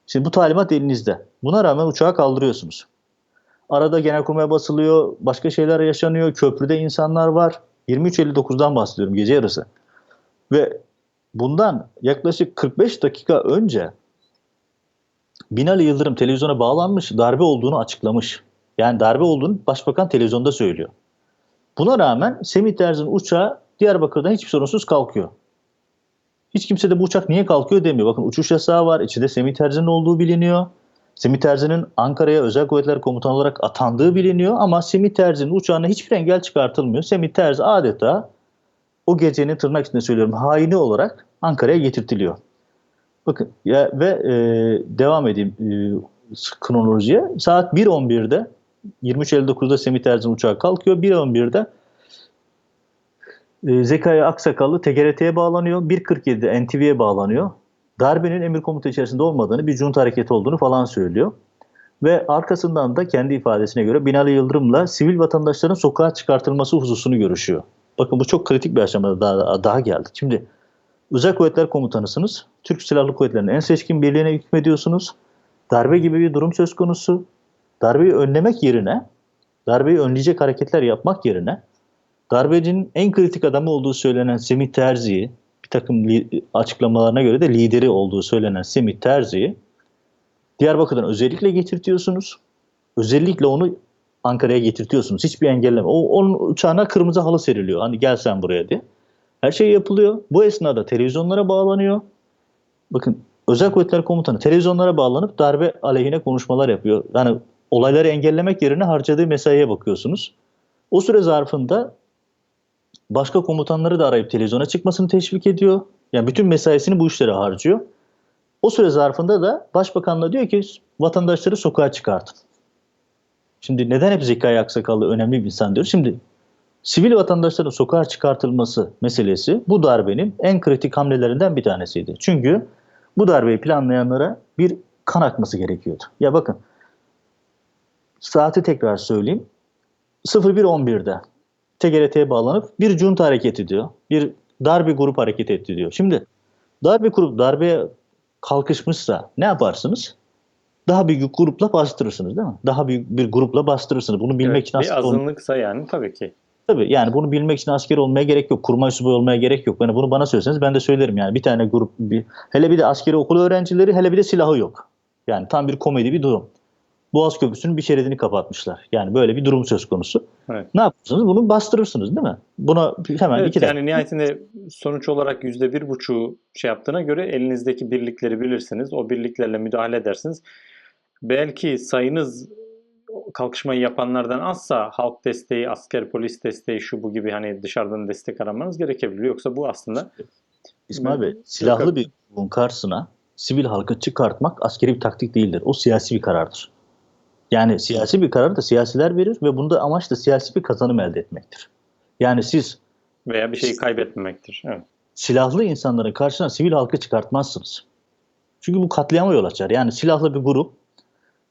Şimdi bu talimat elinizde. Buna rağmen uçağı kaldırıyorsunuz. Arada Genelkurmay basılıyor, başka şeyler yaşanıyor, köprüde insanlar var. 23.59'dan bahsediyorum, gece yarısı. Ve bundan yaklaşık 45 dakika önce Binali Yıldırım televizyona bağlanmış, darbe olduğunu açıklamış. Yani darbe olduğunu başbakan televizyonda söylüyor. Buna rağmen Semih Terzi'nin uçağı Diyarbakır'dan hiçbir sorunsuz kalkıyor. Hiç kimse de bu uçak niye kalkıyor demiyor. Bakın, uçuş yasağı var. İçinde Semih Terzi'nin olduğu biliniyor. Semih Terzi'nin Ankara'ya Özel Kuvvetler Komutanı olarak atandığı biliniyor. Ama Semih Terzi'nin uçağına hiçbir engel çıkartılmıyor. Semih Terzi adeta o gecenin, tırnak içinde söylüyorum, haini olarak Ankara'ya getirtiliyor. Bakın ya, ve devam edeyim kronolojiye. Saat 1.11'de 23.59'da Semih Terzi'nin uçağı kalkıyor. 1.11'de Zekai Aksakallı TGRT'ye bağlanıyor. 1.47'de NTV'ye bağlanıyor. Darbenin emir komuta içerisinde olmadığını, bir junta hareketi olduğunu falan söylüyor. Ve arkasından da kendi ifadesine göre Binali Yıldırım'la sivil vatandaşların sokağa çıkartılması hususunu görüşüyor. Bakın, bu çok kritik bir aşamada daha geldik. Şimdi Özel Kuvvetler Komutanısınız. Türk Silahlı Kuvvetleri'nin en seçkin birliğine hükmediyorsunuz. Darbe gibi bir durum söz konusu. Darbeyi önlemek yerine, darbeyi önleyecek hareketler yapmak yerine darbecinin en kritik adamı olduğu söylenen Semih Terzi'yi, bir takım açıklamalarına göre de lideri olduğu söylenen Semih Terzi'yi Diyarbakır'dan özellikle getirtiyorsunuz. Özellikle onu Ankara'ya getirtiyorsunuz. Hiçbir engelleme. Onun uçağına kırmızı halı seriliyor. Hani gel sen buraya diye. Her şey yapılıyor. Bu esnada televizyonlara bağlanıyor. Bakın, Özel Kuvvetler Komutanı televizyonlara bağlanıp darbe aleyhine konuşmalar yapıyor. Yani olayları engellemek yerine harcadığı mesaiye bakıyorsunuz. O süre zarfında başka komutanları da arayıp televizyona çıkmasını teşvik ediyor. Yani bütün mesaisini bu işlere harcıyor. O süre zarfında da Başbakanla diyor ki vatandaşları sokağa çıkartın. Şimdi neden hep Zekai Aksakallı önemli bir insan diyoruz? Şimdi sivil vatandaşların sokağa çıkartılması meselesi bu darbenin en kritik hamlelerinden bir tanesiydi. Çünkü bu darbeyi planlayanlara bir kan akması gerekiyordu. Ya bakın, saati tekrar söyleyeyim. 01.11'de TGRT'ye bağlanıp bir junta hareket ediyor. Bir darbe grup hareket etti diyor. Şimdi darbe grup darbeye kalkışmışsa ne yaparsınız? Daha büyük grupla bastırırsınız, değil mi? Daha büyük bir grupla bastırırsınız. Bunu bilmek Evet, için bir asker azınlıksa yani tabii ki. tabii yani bunu bilmek için asker olmaya gerek yok. Kurmay subay olmaya gerek yok. Yani bunu bana söyleseniz ben de söylerim yani. Bir tane grup, hele bir de askeri okul öğrencileri, hele bir de silahı yok. Yani tam bir komedi bir durum. Boğaz Köprüsü'nün bir şeridini kapatmışlar. Yani böyle bir durum söz konusu. Evet. Ne yaparsınız? Bunu bastırırsınız, değil mi? Buna hemen Evet, iki dakika. yani nihayetinde sonuç olarak %1,5'u şey yaptığına göre elinizdeki birlikleri bilirsiniz. O birliklerle müdahale edersiniz. Belki sayınız kalkışmayı yapanlardan azsa halk desteği, asker polis desteği şu bu gibi hani dışarıdan destek aramanız gerekebilir. Yoksa bu aslında İsmail Bey, silahlı bir grubun karşısına sivil halkı çıkartmak askeri bir taktik değildir. O siyasi bir karardır. Yani siyasi bir karar da siyasiler verir ve bunda amaç da siyasi bir kazanım elde etmektir. Yani siz veya bir şeyi kaybetmemektir. Evet. silahlı insanların karşısına sivil halkı çıkartmazsınız. Çünkü bu katliama yol açar. Yani silahlı bir grup,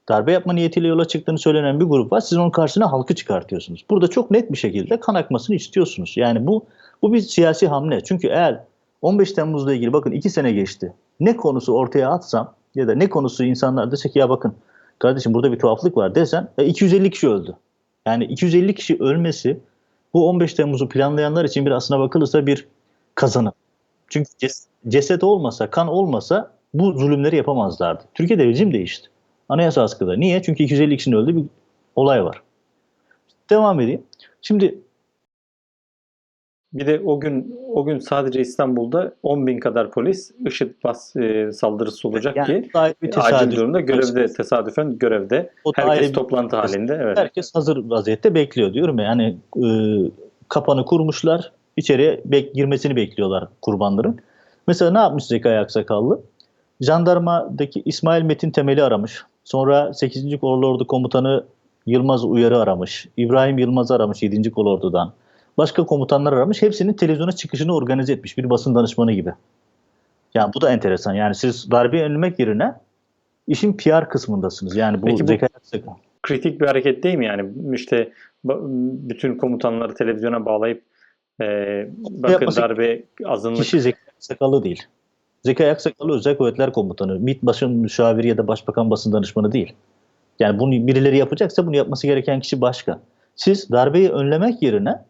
darbe yapma niyetiyle yola çıktığını söylenen bir grup var. Siz onun karşısına halkı çıkartıyorsunuz. Burada çok net bir şekilde kan akmasını istiyorsunuz. Yani bu bir siyasi hamle. Çünkü eğer 15 Temmuz'la ilgili bakın 2 sene geçti. Ne konusu ortaya atsam ya da ne konusu insanlar dese ki ya bakın kardeşim burada bir tuhaflık var desen 250 kişi öldü. Yani 250 kişi ölmesi bu 15 Temmuz'u planlayanlar için bir aslına bakılırsa bir kazanım. Çünkü ceset olmasa, kan olmasa bu zulümleri yapamazlardı. Türkiye'de rejim değişti. Anayasa askıda. Niye? Çünkü 250 kişinin öldüğü bir olay var. Devam edeyim. Şimdi Bir de o gün sadece İstanbul'da 10.000 kadar polis IŞİD saldırısı olacak yani ki bu da ayrı bir acil tesadüf. durumda tesadüfen görevde. O da ayrı Herkes bir toplantı tesadüf. halinde. Evet. Herkes hazır vaziyette bekliyor diyorum ya. Yani kapanı kurmuşlar. İçeriye girmesini bekliyorlar kurbanların. Mesela ne yapmış Zekai Aksakallı? Jandarmadaki İsmail Metin Temel'i aramış. Sonra 8. Kolordu Komutanı Yılmaz Uyar'ı aramış. İbrahim Yılmaz'ı aramış 7. Kolordu'dan. Başka komutanlar aramış. Hepsinin televizyona çıkışını organize etmiş. Bir basın danışmanı gibi. Yani bu da enteresan. Yani siz darbeyi önlemek yerine işin PR kısmındasınız. Yani bu Peki bu Zekai Aksakallı. kritik bir hareket değil mi? Yani işte bütün komutanları televizyona bağlayıp bakın Yapması darbe kişi azınlık. Zekai Aksakallı değil. Zekai Aksakallı Özel Kuvvetler Komutanı, MİT Başkan Müşaviri ya da Başbakan Basın Danışmanı değil. Yani bunu birileri yapacaksa bunu yapması gereken kişi başka. Siz darbeyi önlemek yerine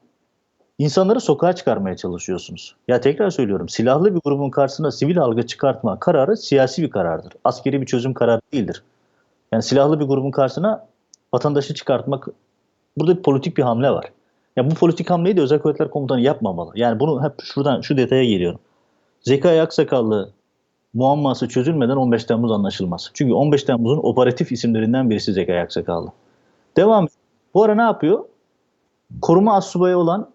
insanları sokağa çıkarmaya çalışıyorsunuz. Ya tekrar söylüyorum, silahlı bir grubun karşısına sivil halkı çıkartma kararı siyasi bir karardır. Askeri bir çözüm kararı değildir. Yani silahlı bir grubun karşısına vatandaşı çıkartmak, burada bir politik bir hamle var. Ya bu politik hamleyi de Özel Kuvvetler Komutanı yapmamalı. Yani bunu hep şuradan şu detaya geliyorum. Zekai Aksakallı muamması çözülmeden 15 Temmuz anlaşılmaz. Çünkü 15 Temmuz'un operatif isimlerinden birisi Zekai Aksakallı. Devam. Bu ara ne yapıyor? Koruma astsubayı olan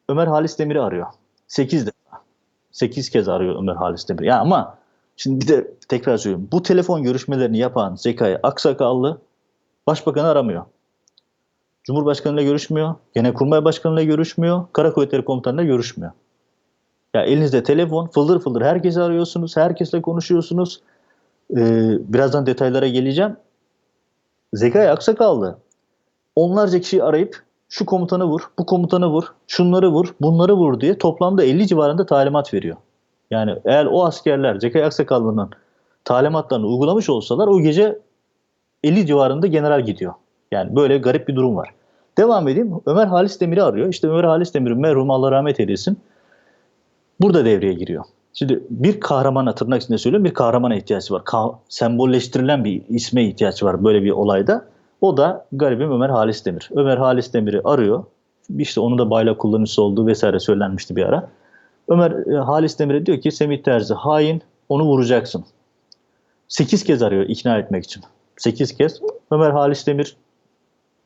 Ömer Halis Demir'i arıyor. 8 defa. 8 kez arıyor Ömer Halis Demir. Ya ama şimdi bir de tekrar söylüyorum. Bu telefon görüşmelerini yapan Zekai Aksakallı Başbakanı aramıyor. Cumhurbaşkanıyla görüşmüyor. Genelkurmay Başkanıyla görüşmüyor. Kara Kuvvetleri Komutanıyla görüşmüyor. Ya elinizde telefon, fıldır fıldır herkesi arıyorsunuz, herkesle konuşuyorsunuz. Birazdan detaylara geleceğim. Zekai Aksakallı onlarca kişiyi arayıp şu komutanı vur, bu komutanı vur, şunları vur, bunları vur diye toplamda 50 civarında talimat veriyor. Yani eğer o askerler Zekai Aksakallı'nın talimatlarını uygulamış olsalar o gece 50 civarında general gidiyor. Yani böyle garip bir durum var. Devam edeyim. Ömer Halis Demir'i arıyor. İşte Ömer Halis Demir'in merhum Allah rahmet eylesin. Burada devreye giriyor. Şimdi bir kahramana, tırnak içinde söylüyorum, bir kahramana ihtiyacı var. Sembolleştirilen bir isme ihtiyaç var böyle bir olayda. O da garibim Ömer Halis Demir. Ömer Halis Demir'i arıyor. İşte onun da bayrak kullanıcısı olduğu vesaire söylenmişti bir ara. Ömer Halis Demir'e diyor ki Semih Terzi hain, onu vuracaksın. 8 kez arıyor ikna etmek için. 8 kez. Ömer Halis Demir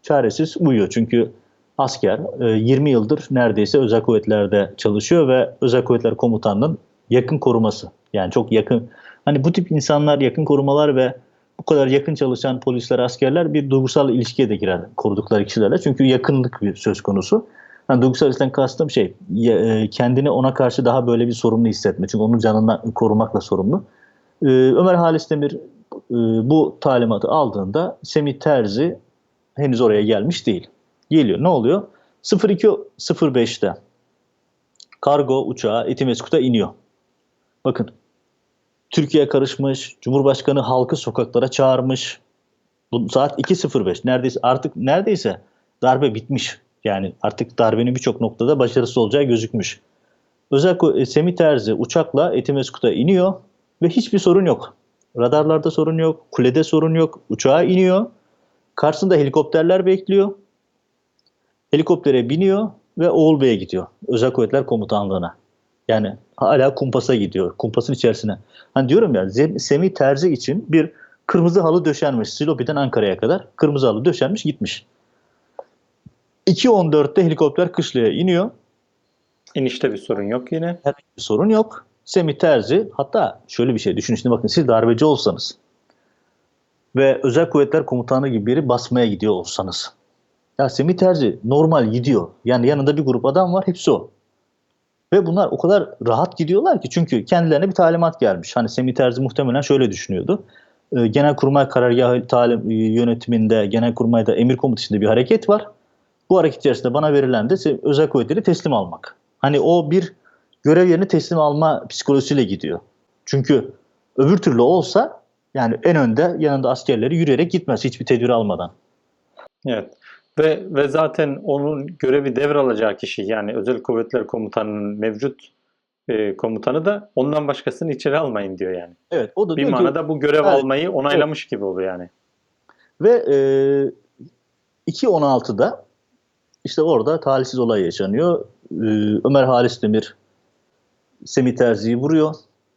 çaresiz uyuyor. Çünkü asker 20 yıldır neredeyse özel kuvvetlerde çalışıyor ve özel kuvvetler komutanının yakın koruması. Yani çok yakın. Hani bu tip insanlar, yakın korumalar ve bu kadar yakın çalışan polisler, askerler bir duygusal ilişkiye de girer korudukları kişilerle. Çünkü yakınlık bir söz konusu. Hani duygusal ilişkiden kastım şey, kendini ona karşı daha böyle bir sorumlu hissetme. Çünkü onun canını korumakla sorumlu. Ömer Halis Demir bu talimatı aldığında Semih Terzi henüz oraya gelmiş değil. Geliyor. Ne oluyor? 02.05'te kargo uçağı Etimesgut'a iniyor. Bakın, Türkiye karışmış, Cumhurbaşkanı halkı sokaklara çağırmış. Bu saat 2.05. Neredeyse darbe bitmiş. Yani artık darbenin birçok noktada başarısız olacağı gözükmüş. Özellikle Semih Terzi uçakla Etimesgut'a iniyor ve hiçbir sorun yok. Radarlarda sorun yok, kulede sorun yok. Uçağa iniyor. Karşısında helikopterler bekliyor. Helikoptere biniyor ve Oğul Bey'e gidiyor. Özel Kuvvetler Komutanlığı'na. Yani hala kumpasa gidiyor. Kumpasın içerisine. Hani diyorum ya, Semih Terzi için bir kırmızı halı döşenmiş. Silopi'den Ankara'ya kadar kırmızı halı döşenmiş, gitmiş. 2.14'te helikopter Kışla'ya iniyor. İnişte bir sorun yok yine. Herhangi bir sorun yok. Semih Terzi, hatta şöyle bir şey düşünün. Şimdi bakın, siz darbeci olsanız ve Özel Kuvvetler Komutanı gibi biri basmaya gidiyor olsanız. Ya Semih Terzi normal gidiyor. Yani yanında bir grup adam var, hepsi o. Ve bunlar o kadar rahat gidiyorlar ki, çünkü kendilerine bir talimat gelmiş. Hani Semih Terzi muhtemelen şöyle düşünüyordu. Genelkurmay Karargahı yönetiminde, Genelkurmay'da emir komutasında bir hareket var. Bu hareket içerisinde bana verilen de özel kuvvetleri teslim almak. Hani o bir görev yerini teslim alma psikolojisiyle gidiyor. Çünkü öbür türlü olsa, yani en önde yanında askerleri yürüyerek gitmez hiçbir tedbir almadan. Evet. Ve zaten onun görevi devralacağı kişi, yani Özel Kuvvetler Komutanı'nın mevcut komutanı da ondan başkasını içeri almayın diyor yani. Evet, o da Bir diyor ki manada bu görev evet, almayı onaylamış gibi oluyor yani. ve 2.16'da işte orada talihsiz olay yaşanıyor. Ömer Halis Demir Semih Terzi'yi vuruyor.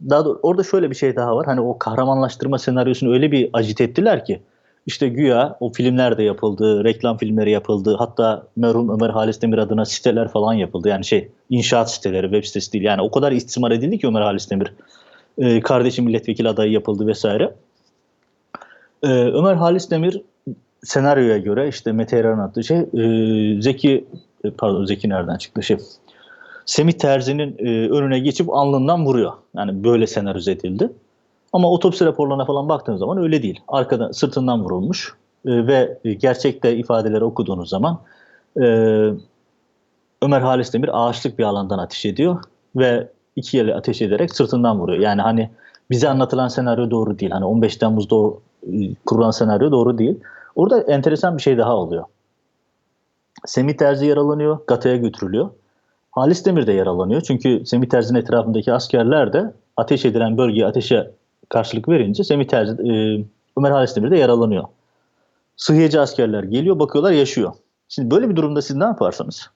Daha doğrusu orada şöyle bir şey daha var. Hani o kahramanlaştırma senaryosunu öyle bir acite ettiler ki, işte güya o filmler de yapıldı, reklam filmleri yapıldı. Hatta merhum Ömer Halis Demir adına siteler falan yapıldı. Yani inşaat siteleri, web sitesi değil. Yani o kadar istismar edildi ki Ömer Halis Demir. Kardeşi milletvekili adayı yapıldı vesaire. Ömer Halis Demir senaryoya göre, işte Mete Yarar'ın attığı Zeki nereden çıktı? Semih Terzi'nin önüne geçip alnından vuruyor. Yani böyle senaryoze edildi. Ama otopsi raporlarına falan baktığınız zaman öyle değil. Arkadan, sırtından vurulmuş ve gerçekte ifadeleri okuduğunuz zaman e, Ömer Halis Demir ağaçlık bir alandan ateş ediyor ve iki yere ateş ederek sırtından vuruyor. Yani hani bize anlatılan senaryo doğru değil. Hani 15 Temmuz'da kurulan senaryo doğru değil. Orada enteresan bir şey daha oluyor. Semih Terzi yaralanıyor, Gata'ya götürülüyor. Halis Demir de yaralanıyor. Çünkü Semih Terzi'nin etrafındaki askerler de ateş edilen bölgeye ateşe karşılık verince Ömer Halis Demir de yaralanıyor. Sıhhiyeci askerler geliyor, bakıyorlar yaşıyor. Şimdi böyle bir durumda siz ne yaparsınız?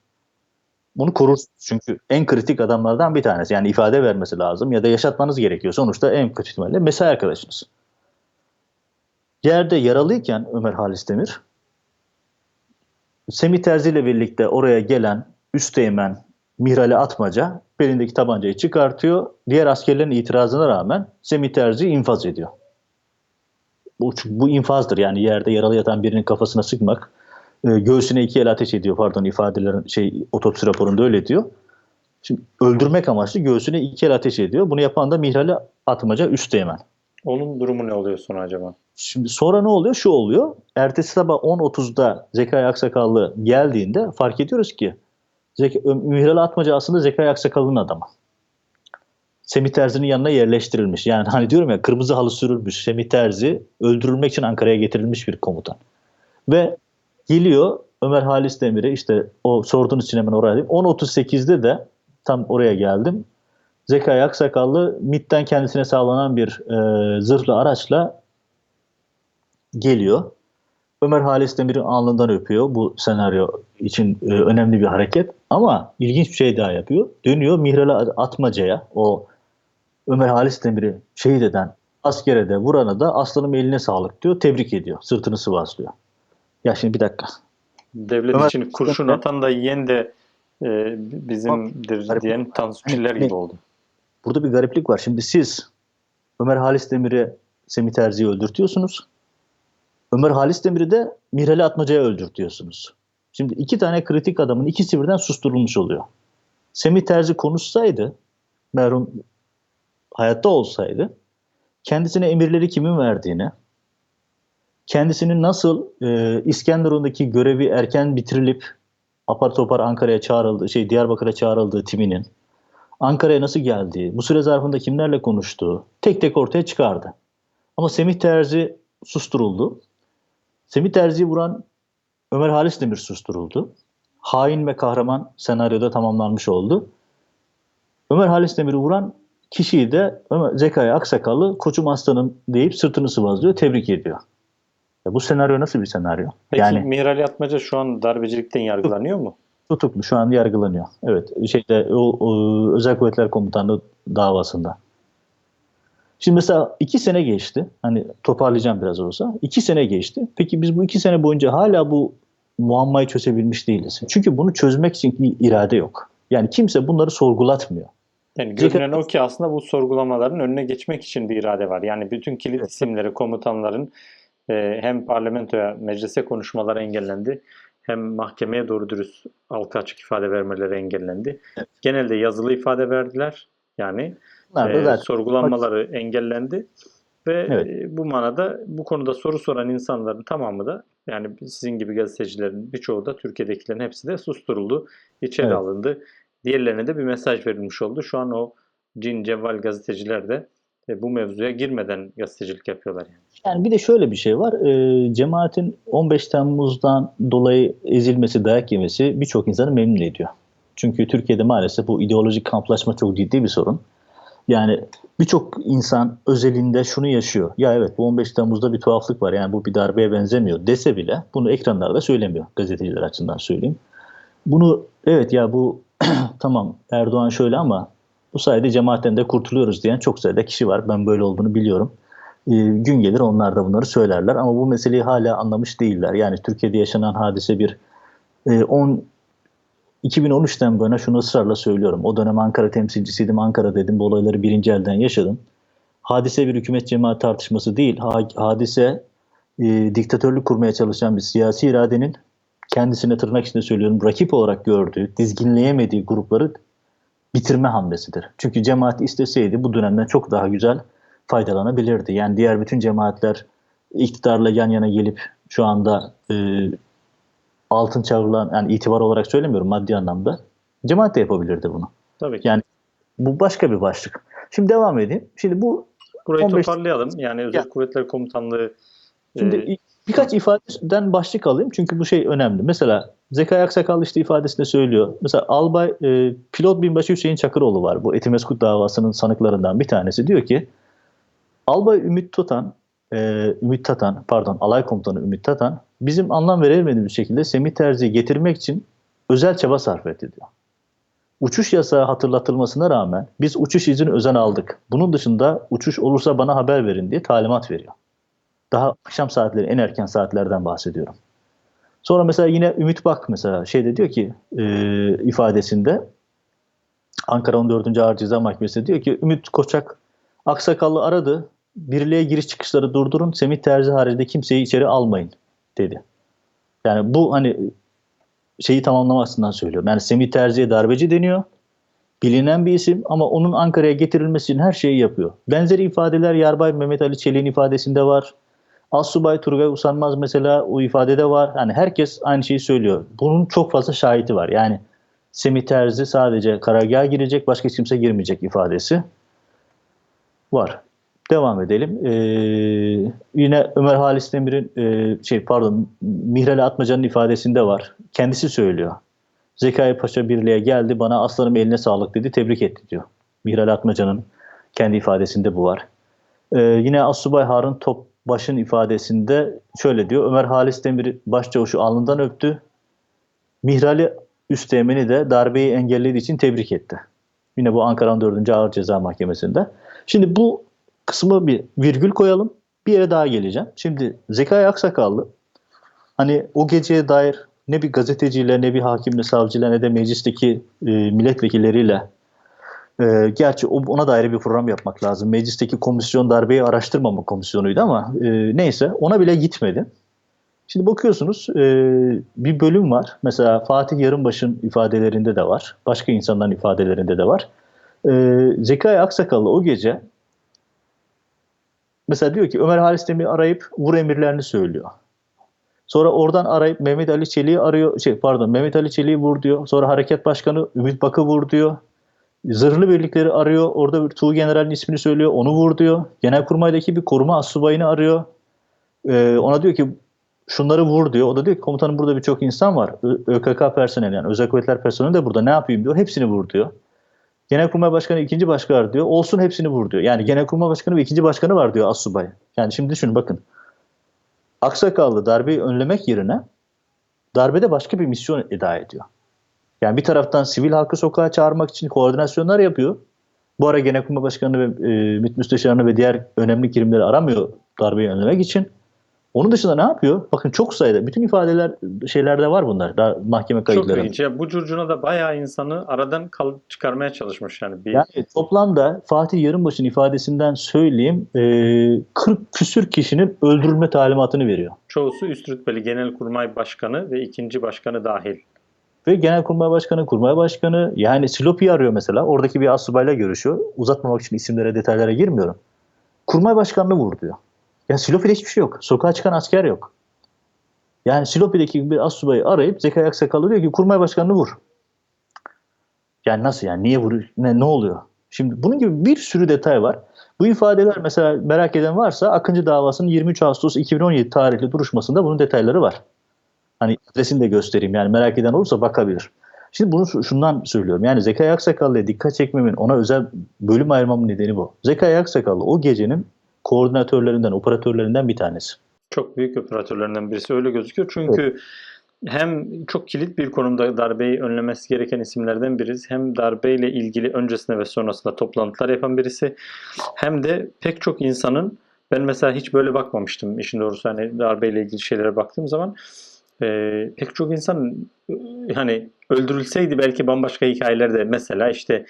Bunu korursunuz. Çünkü en kritik adamlardan bir tanesi. Yani ifade vermesi lazım ya da yaşatmanız gerekiyor. Sonuçta en kötü ihtimalle mesai arkadaşınız. Yerde yaralıyken Ömer Halis Demir, Semih Terzi ile birlikte oraya gelen Üsteğmen Mihrali Atmaca belindeki tabancayı çıkartıyor. Diğer askerlerin itirazına rağmen Semih Terzi'yi infaz ediyor. Bu infazdır, yani yerde yaralı yatan birinin kafasına sıkmak. Göğsüne iki el ateş ediyor, pardon, ifadelerin otopsi raporunda öyle diyor. Şimdi öldürmek amaçlı göğsüne iki el ateş ediyor. Bunu yapan da Mihrali Atmaca Üsteğmen. Onun durumu ne oluyor sonra acaba? Şimdi sonra ne oluyor? Şu oluyor. Ertesi sabah 10.30'da Zekai Aksakallı geldiğinde fark ediyoruz ki Mihrali Atmaca aslında Zekai Aksakallı'nın adamı. Semih Terzi'nin yanına yerleştirilmiş. Yani hani diyorum ya, kırmızı halı sürülmüş. Semih Terzi öldürülmek için Ankara'ya getirilmiş bir komutan. Ve geliyor Ömer Halis Demir'e, işte o sorduğunuz için hemen oraya diyeyim. 10.38'de de tam oraya geldim. Zekai Aksakallı MİT'ten kendisine sağlanan bir zırhlı araçla geliyor. Ömer Halis Demir'in alnından öpüyor. Bu senaryo için önemli bir hareket. Ama ilginç bir şey daha yapıyor. Dönüyor Mihrali Atmaca'ya, o Ömer Halis Demir'i şehit eden askere de vurana da aslanım eline sağlık diyor. Tebrik ediyor. Sırtını sıvazlıyor. Ya şimdi bir dakika. Devlet Ömer için kurşun Demir'e atan da yiyen de bizimdir diyen Tansu Çiller gibi oldu. burada bir gariplik var. Şimdi siz Ömer Halis Demir'i, Semih Terzi'yi öldürtüyorsunuz. Ömer Halis Demir'i de Mihrali Atmaca'ya öldürtüyorsunuz. Şimdi iki tane kritik adamın ikisi birden susturulmuş oluyor. Semih Terzi konuşsaydı, merhum hayatta olsaydı, kendisine emirleri kimin verdiğini, kendisinin nasıl İskenderun'daki görevi erken bitirilip apar topar Ankara'ya çağrıldığı, Diyarbakır'a çağrıldığı timinin Ankara'ya nasıl geldiği, bu süre zarfında kimlerle konuştuğu tek tek ortaya çıkardı. Ama Semih Terzi susturuldu. Semih Terzi'yi vuran Ömer Halis Demir susturuldu. Hain ve kahraman senaryoda tamamlanmış oldu. Ömer Halis Demir'i vuran kişiyi de Zekai Aksakallı koçum aslanım deyip sırtını sıvazlıyor, tebrik ediyor. Ya bu senaryo nasıl bir senaryo? Peki Yani Mihrali Atmaca şu an darbecilikten yargılanıyor mu? tutuklu, şu an yargılanıyor. Evet, Özel Kuvvetler Komutanlığı davasında. Şimdi mesela 2 sene geçti. Hani toparlayacağım biraz olsa. 2 sene geçti. Peki biz bu 2 sene boyunca hala bu muammayı çözebilmiş değiliz. Çünkü bunu çözmek için bir irade yok. Yani kimse bunları sorgulatmıyor. Yani görünen o ki aslında bu sorgulamaların önüne geçmek için bir irade var. Yani bütün kilit isimleri, komutanların hem parlamentoya, meclise konuşmaları engellendi, hem mahkemeye doğru dürüst halka açık ifade vermeleri engellendi. Evet. Genelde yazılı ifade verdiler. Yani Bunlar da zaten sorgulanmaları engellendi ve evet. bu manada bu konuda soru soran insanların tamamı da, yani sizin gibi gazetecilerin birçoğu da, Türkiye'dekilerin hepsi de susturuldu, içeri Evet. alındı. Diğerlerine de bir mesaj verilmiş oldu. Şu an o cin cevval gazeteciler de bu mevzuya girmeden gazetecilik yapıyorlar yani. Yani bir de şöyle bir şey var. Cemaatin 15 Temmuz'dan dolayı ezilmesi, dayak yemesi birçok insanı memnun ediyor. Çünkü Türkiye'de maalesef bu ideolojik kamplaşma çok ciddi bir sorun. Yani birçok insan özelinde şunu yaşıyor. Ya evet, bu 15 Temmuz'da bir tuhaflık var. Yani bu bir darbeye benzemiyor dese bile bunu ekranlarda söylemiyor. Gazeteciler açısından söyleyeyim. Bunu evet ya bu tamam Erdoğan şöyle ama bu sayede cemaatten de kurtuluyoruz diyen çok sayıda kişi var. Ben böyle olduğunu biliyorum. Gün gelir onlar da bunları söylerler ama bu meseleyi hala anlamış değiller. Yani Türkiye'de yaşanan hadise bir 2013'ten bu yana şunu ısrarla söylüyorum. O dönem Ankara temsilcisiydim. Ankara dedim. Bu olayları birinci elden yaşadım. Hadise bir hükümet cemaat tartışması değil. Hadise diktatörlük kurmaya çalışan bir siyasi iradenin kendisine, tırnak içinde söylüyorum, rakip olarak gördüğü, dizginleyemediği grupları bitirme hamlesidir. Çünkü cemaat isteseydi bu dönemden çok daha güzel faydalanabilirdi. Yani diğer bütün cemaatler iktidarla yan yana gelip şu anda altın çağrılan, yani itibar olarak söylemiyorum, maddi anlamda, cemaat de yapabilirdi bunu. Tabii ki. Yani bu başka bir başlık. Şimdi devam edeyim. Şimdi bu burayı 15 toparlayalım. Yani Özel Kuvvetler Komutanlığı Şimdi birkaç ifadeden başlık alayım çünkü bu şey önemli. Mesela Zekai Aksakallı işte ifadesinde söylüyor. Mesela Albay Pilot Binbaşı Hüseyin Çakıroğlu var. Bu Etimeskut davasının sanıklarından bir tanesi. Diyor ki Albay Alay Komutanı Ümit Tatan bizim anlam veremediğimiz şekilde Semih Terzi'yi getirmek için özel çaba sarf etti diyor. Uçuş yasağı hatırlatılmasına rağmen biz uçuş izni özen aldık. Bunun dışında uçuş olursa bana haber verin diye talimat veriyor. Daha akşam saatleri, en erken saatlerden bahsediyorum. Sonra mesela yine Ümit Bak mesela diyor ki ifadesinde Ankara 14. Ağır Ceza Mahkemesi'nde diyor ki Ümit Koçak Aksakallı aradı. Birliğe giriş çıkışları durdurun. Semih Terzi haricinde kimseyi içeri almayın dedi. Yani bu hani şeyi tamamlamasından söylüyorum. Yani Semih Terzi'ye darbeci deniyor. Bilinen bir isim ama onun Ankara'ya getirilmesi için her şeyi yapıyor. Benzeri ifadeler Yarbay Mehmet Ali Çelik'in ifadesinde var. Assubay Turgay Usanmaz mesela o ifadede var. Yani herkes aynı şeyi söylüyor. Bunun çok fazla şahidi var. Yani Semih Terzi sadece karargaha girecek, başka kimse girmeyecek ifadesi var. Devam edelim. Yine Ömer Halis Demir'in Mihrali Atmaca'nın ifadesinde var. Kendisi söylüyor. Zekai Paşa birliğe geldi, bana aslanım eline sağlık dedi, tebrik etti diyor. Mihrali Atmaca'nın kendi ifadesinde bu var. Yine Assubay Harun Topbaş'ın ifadesinde şöyle diyor. Ömer Halis Demir başçavuşu alnından öptü. Mihrali Üsteğmen'i de darbeyi engellediği için tebrik etti. Yine bu Ankara 14. Ağır Ceza Mahkemesi'nde. Şimdi bu kısmı bir virgül koyalım. Bir yere daha geleceğim. Şimdi Zekai Aksakallı hani o geceye dair ne bir gazeteciyle, ne bir hakimle, savcıyla, ne de meclisteki milletvekilleriyle Gerçi ona da ayrı bir program yapmak lazım. Meclisteki komisyon darbeyi araştırmama komisyonuydu ama neyse ona bile gitmedi. Şimdi bakıyorsunuz bir bölüm var. Mesela Fatih Yarınbaş'ın ifadelerinde de var. Başka insanların ifadelerinde de var. Zekai Aksakallı o gece mesela diyor ki Ömer Halis Demir'i arayıp vur emirlerini söylüyor. Sonra oradan arayıp Mehmet Ali Çelik'i arıyor. Mehmet Ali Çelik'i vur diyor. Sonra Hareket Başkanı Ümit Bak'ı vur diyor. Zırhlı birlikleri arıyor. Orada bir Tuğgeneral'in ismini söylüyor. Onu vur diyor. Genelkurmay'daki bir koruma astsubayını arıyor. Ona diyor ki şunları vur diyor. O da diyor ki komutanım burada birçok insan var. ÖKK personeli yani özel kuvvetler personeli de burada ne yapayım diyor. Hepsini vur diyor. Genelkurmay Başkanı ikinci başkan diyor. Olsun hepsini vur diyor. Yani Genelkurmay Başkanı ve ikinci başkanı var diyor astsubay. Yani şimdi düşünün bakın. Aksakallı darbeyi önlemek yerine darbede başka bir misyon eda ediyor. Yani bir taraftan sivil halkı sokağa çağırmak için koordinasyonlar yapıyor. Bu ara Genelkurmay Başkanı ve MİT Müsteşarını ve diğer önemli kirimleri aramıyor darbeyi önlemek için. Onun dışında ne yapıyor? Bakın çok sayıda. Bütün ifadeler şeylerde var bunlar. Daha mahkeme kayıtlarında. Çok ilginç. Ya, bu curcuna da bayağı insanı aradan çıkarmaya çalışmış yani. Yani toplamda Fatih Yarınbaş'ın ifadesinden söyleyeyim 40 küsür kişinin öldürülme talimatını veriyor. Çoğusu üst rütbeli Genelkurmay Başkanı ve ikinci başkanı dahil. Ve Genelkurmay Başkanı, Kurmay Başkanı yani Silopi'yi arıyor mesela. Oradaki bir astsubayla görüşüyor. Uzatmamak için isimlere, detaylara girmiyorum. Kurmay Başkanı'nı vur diyor. Ya Silopi'de hiçbir şey yok. Sokağa çıkan asker yok. Yani Silopi'deki bir astsubayı arayıp Zekai Aksakallı diyor ki Kurmay Başkanı'nı vur. Yani nasıl yani? Niye vuruyor? Ne oluyor? Şimdi bunun gibi bir sürü detay var. Bu ifadeler mesela merak eden varsa Akıncı davasının 23 Ağustos 2017 tarihli duruşmasında bunun detayları var. Hani adresini de göstereyim yani merak eden olursa bakabilir. Şimdi bunu şundan söylüyorum. Yani Zekai Aksakallı'ya dikkat çekmemin, ona özel bölüm ayırmamın nedeni bu. Zekai Aksakallı o gecenin koordinatörlerinden, operatörlerinden bir tanesi. Çok büyük operatörlerinden birisi öyle gözüküyor. Çünkü hem çok kilit bir konumda darbeyi önlemesi gereken isimlerden birisi, hem darbeyle ilgili öncesinde ve sonrasında toplantılar yapan birisi, hem de pek çok insanın, ben mesela hiç böyle bakmamıştım işin doğrusu, hani darbeyle ilgili şeylere baktığım zaman pek çok insan hani öldürülseydi belki bambaşka hikayelerde, mesela işte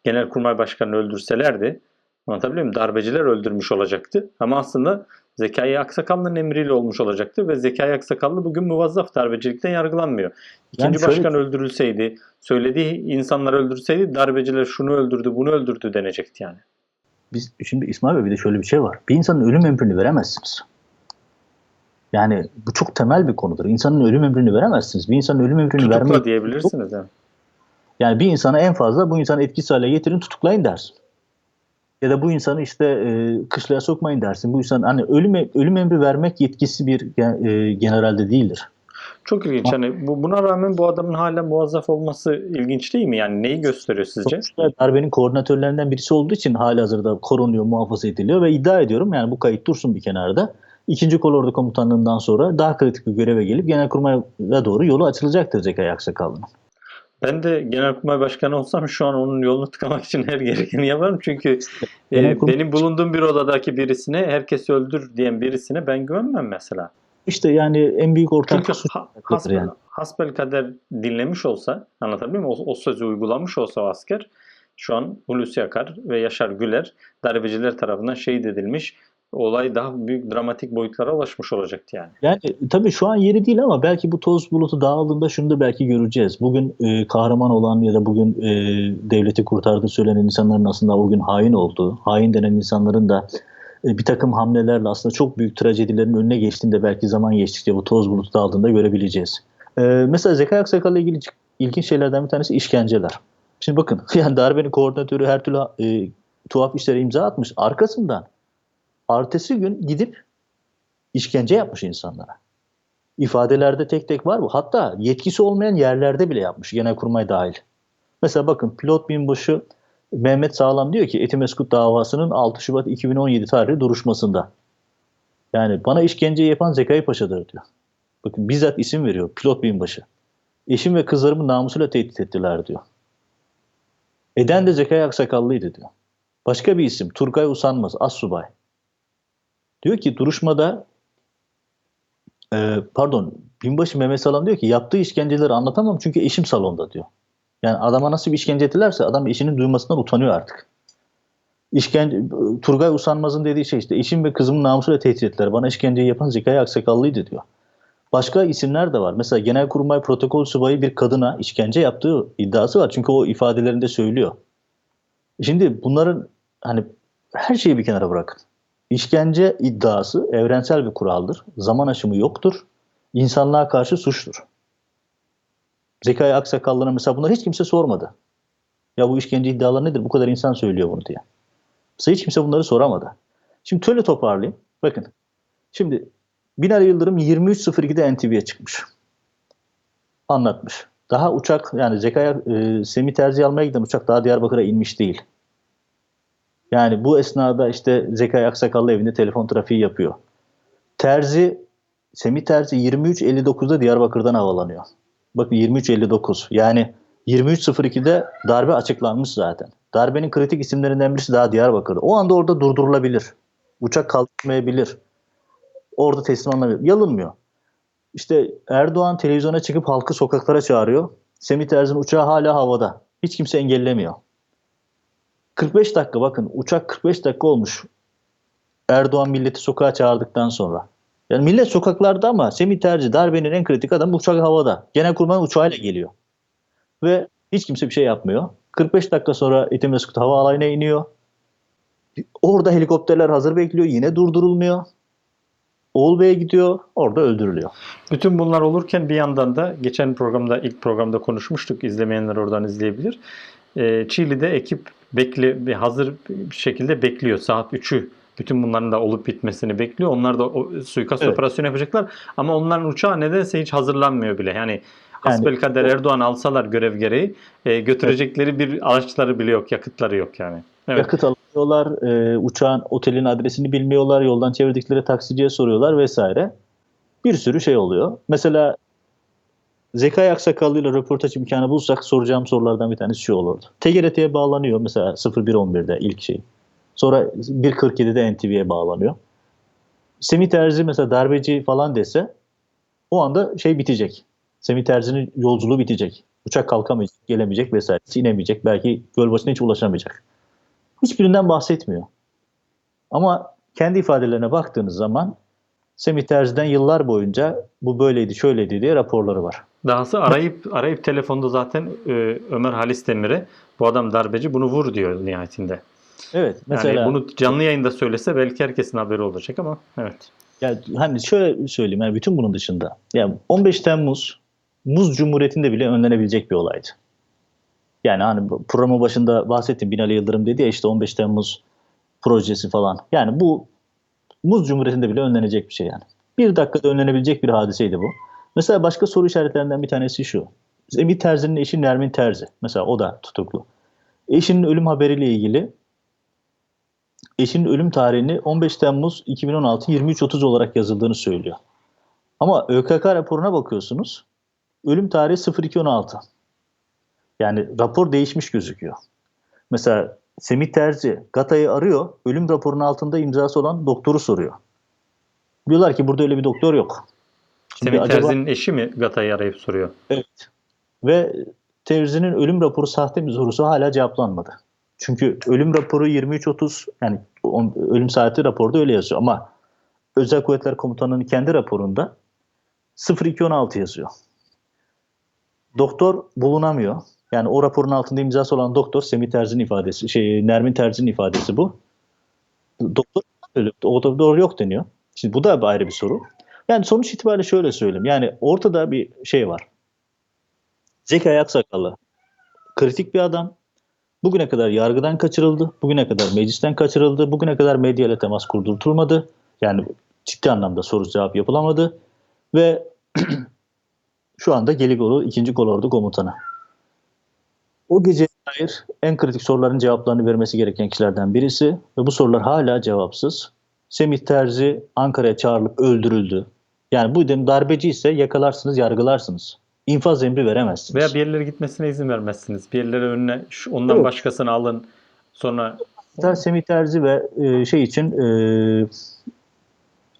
Genelkurmay Başkanı'nı öldürselerdi, anlatabiliyor muyum? Darbeciler öldürmüş olacaktı. Ama aslında Zekai Aksakallı'nın emriyle olmuş olacaktı ve Zekai Aksakallı bugün muvazzaf darbecilikten yargılanmıyor. İkinci Yani başkan öldürülseydi, söylediği insanlar öldürseydi darbeciler şunu öldürdü, bunu öldürdü denecekti yani. Şimdi İsmail Bey bir de şöyle bir şey var. Bir insanın ölüm emrini veremezsiniz. Yani bu çok temel bir konudur. İnsanın ölüm emrini veremezsiniz. Bir insanın ölüm emrini Tutukla vermek diyebilirsiniz yani. Yani bir insana en fazla bu insanı etkisiz hale getirin, tutuklayın dersin. Ya da bu insanı işte kışlaya sokmayın dersin. Bu insan hani ölüm emri vermek yetkisi bir generalde değildir. Çok ilginç. Yani buna rağmen bu adamın hala muvazzaf olması ilginç değil mi? Yani neyi gösteriyor sizce? Sonuçta darbenin koordinatörlerinden birisi olduğu için halihazırda korunuyor, muhafaza ediliyor ve iddia ediyorum yani bu kayıt dursun bir kenarda. 2. Kolordu Komutanlığından sonra daha kritik bir göreve gelip Genelkurmay'a doğru yolu açılacaktır Zekai Aksakallı'nın. Ben de Genelkurmay Başkanı olsam şu an onun yolunu tıkamak için her gerekeni yaparım. Çünkü benim bulunduğum bir odadaki birisine, herkesi öldür diyen birisine ben güvenmem mesela. İşte yani en büyük ortak Çünkü hasbelkader dinlemiş olsa, anlatabiliyor muyum? O sözü uygulamış olsa o asker, şu an Hulusi Akar ve Yaşar Güler darbeciler tarafından şehit edilmiş, olay daha büyük dramatik boyutlara ulaşmış olacaktı yani. Yani tabii şu an yeri değil ama belki bu toz bulutu dağıldığında şunu da belki göreceğiz. Bugün kahraman olan ya da bugün devleti kurtardığı söylenen insanların aslında o gün hain olduğu, hain denen insanların da bir takım hamlelerle aslında çok büyük trajedilerin önüne geçtiğinde belki zaman geçtikçe bu toz bulutu dağıldığında görebileceğiz. Mesela Zekai Aksakal'la ilgili ilginç şeylerden bir tanesi işkenceler. Şimdi bakın yani darbenin koordinatörü her türlü tuhaf işlere imza atmış. Arkasından ertesi gün gidip işkence yapmış insanlara. İfadelerde tek tek var bu. Hatta yetkisi olmayan yerlerde bile yapmış. Genelkurmay dahil. Mesela bakın pilot binbaşı Mehmet Sağlam diyor ki Etimeskut davasının 6 Şubat 2017 tarihi duruşmasında. Yani bana işkence yapan Zekai Paşa'dır diyor. Bakın bizzat isim veriyor pilot binbaşı. Eşim ve kızlarımın namusuyla tehdit ettiler diyor. Eden de Zekai Aksakallı'ydı diyor. Başka bir isim Turgay Usanmaz astsubay. Diyor ki duruşmada binbaşı Mehmet Salam diyor ki yaptığı işkenceleri anlatamam çünkü eşim salonda diyor. Yani adama nasıl bir işkence ettilerse adam eşinin duymasından utanıyor artık. Turgay Usanmaz'ın dediği şey işte eşim ve kızımın namusuyla tehdit ettiler. Bana işkenceyi yapan Zekai Aksakallıydı diyor. Başka isimler de var. Mesela Genelkurmay Protokol Subayı bir kadına işkence yaptığı iddiası var. Çünkü o ifadelerinde söylüyor. Şimdi bunların hani her şeyi bir kenara bırakın. İşkence iddiası evrensel bir kuraldır. Zaman aşımı yoktur. İnsanlığa karşı suçtur. Zekai Aksakallı'na mesela bunları hiç kimse sormadı. Ya bu işkence iddiaları nedir? Bu kadar insan söylüyor bunu diye. Mesela hiç kimse bunları soramadı. Şimdi şöyle toparlayayım. Bakın. Şimdi Binali Yıldırım 23.02'de NTV'ye çıkmış. Anlatmış. Daha uçak yani Semih Terzi'yi almaya giden uçak daha Diyarbakır'a inmiş değil. Yani bu esnada işte Zekai Aksakallı evinde telefon trafiği yapıyor. Semih Terzi 23.59'da Diyarbakır'dan havalanıyor. Bakın 23.59 yani 23.02'de darbe açıklanmış zaten. Darbenin kritik isimlerinden birisi daha Diyarbakır'da. O anda orada durdurulabilir. Uçak kalkmayabilir. Orada teslim alınabilir. Yalınmıyor. İşte Erdoğan televizyona çıkıp halkı sokaklara çağırıyor. Semih Terzi'nin uçağı hala havada. Hiç kimse engellemiyor. 45 dakika bakın uçak 45 dakika olmuş. Erdoğan milleti sokağa çağırdıktan sonra. Yani millet sokaklarda ama Semih Terzi darbenin en kritik adamı uçak havada. Genelkurmay uçağıyla geliyor. Ve hiç kimse bir şey yapmıyor. 45 dakika sonra Etimesgut Havaalanı'na iniyor. Orada helikopterler hazır bekliyor. Yine durdurulmuyor. Oğul Bey'e gidiyor. Orada öldürülüyor. Bütün bunlar olurken bir yandan da geçen programda ilk programda konuşmuştuk. İzlemeyenler oradan izleyebilir. Çiğli'de ekip hazır bir şekilde bekliyor. Saat 3'ü bütün bunların da olup bitmesini bekliyor. Onlar da o suikast operasyonu yapacaklar. Ama onların uçağı nedense hiç hazırlanmıyor bile. Yani hasbelkader Erdoğan alsalar görev gereği götürecekleri bir araçları bile yok. Yakıtları yok yani. Evet. Yakıt alamıyorlar. Uçağın otelin adresini bilmiyorlar. Yoldan çevirdikleri taksiciye soruyorlar vesaire. Bir sürü şey oluyor. Mesela Zekai Aksakallı ile röportaj imkanı bulsak soracağım sorulardan bir tanesi şu olurdu. TGRT'ye bağlanıyor mesela 01.11'de ilk şey. Sonra 1.47'de NTV'ye bağlanıyor. Semih Terzi mesela darbeci falan dese o anda şey bitecek. Semih Terzi'nin yolculuğu bitecek. Uçak kalkamayacak, gelemeyecek vesaire. İnemeyecek. Belki Gölbaşı'na hiç ulaşamayacak. Hiçbirinden bahsetmiyor. Ama kendi ifadelerine baktığınız zaman Semih Terzi'den yıllar boyunca bu böyleydi, şöyleydi diye raporları var. Dahası arayıp telefonda zaten Ömer Halis Demir'e bu adam darbeci bunu vur diyor nihayetinde. Evet. Mesela yani bunu canlı yayında söylese belki herkesin haberi olacak ama evet. Yani hani şöyle söyleyeyim yani bütün bunun dışında. Yani 15 Temmuz Muz Cumhuriyeti'nde bile önlenebilecek bir olaydı. Yani hani programın başında bahsettiğim Binali Yıldırım dedi ya işte 15 Temmuz projesi falan. Yani bu Muz Cumhuriyeti'nde bile önlenecek bir şey yani. Bir dakikada önlenebilecek bir hadiseydi bu. Mesela başka soru işaretlerinden bir tanesi şu. Semih Terzi'nin eşi Nermin Terzi. Mesela o da tutuklu. Eşinin ölüm haberiyle ilgili eşinin ölüm tarihini 15 Temmuz 2016 23.30 olarak yazıldığını söylüyor. Ama ÖKK raporuna bakıyorsunuz. Ölüm tarihi 02.16. Yani rapor değişmiş gözüküyor. Mesela Semih Terzi Gata'yı arıyor. Ölüm raporunun altında imzası olan doktoru soruyor. Diyorlar ki burada öyle bir doktor yok. Semih Terzi'nin eşi mi Gata'yı arayıp soruyor? Evet. Ve Terzi'nin ölüm raporu sahte mi sorusu hala cevaplanmadı. Çünkü ölüm raporu 23.30 yani ölüm saati raporda öyle yazıyor ama Özel Kuvvetler Komutanı'nın kendi raporunda 02.16 yazıyor. Doktor bulunamıyor. Yani o raporun altında imzası olan doktor Semih Terzi'nin ifadesi, Nermin Terzi'nin ifadesi bu. Doktor o doktor yok deniyor. Şimdi bu da ayrı bir soru. Yani sonuç itibariyle şöyle söyleyeyim. Yani ortada bir şey var. Zekai Aksakallı kritik bir adam. Bugüne kadar yargıdan kaçırıldı. Bugüne kadar meclisten kaçırıldı. Bugüne kadar medyayla temas kurdurtulmadı. Yani ciddi anlamda soru cevap yapılamadı. Ve şu anda Gelibolu 2. Kolordu Komutanı. O geceye dair en kritik soruların cevaplarını vermesi gereken kişilerden birisi ve bu sorular hala cevapsız. Semih Terzi Ankara'ya çağrılıp öldürüldü. Yani bu darbeci ise yakalarsınız, yargılarsınız. İnfaz emri veremezsiniz. Veya bir yerlere gitmesine izin vermezsiniz. Bir yerlere önüne ondan başkasını alın. Sonra Semih Terzi ve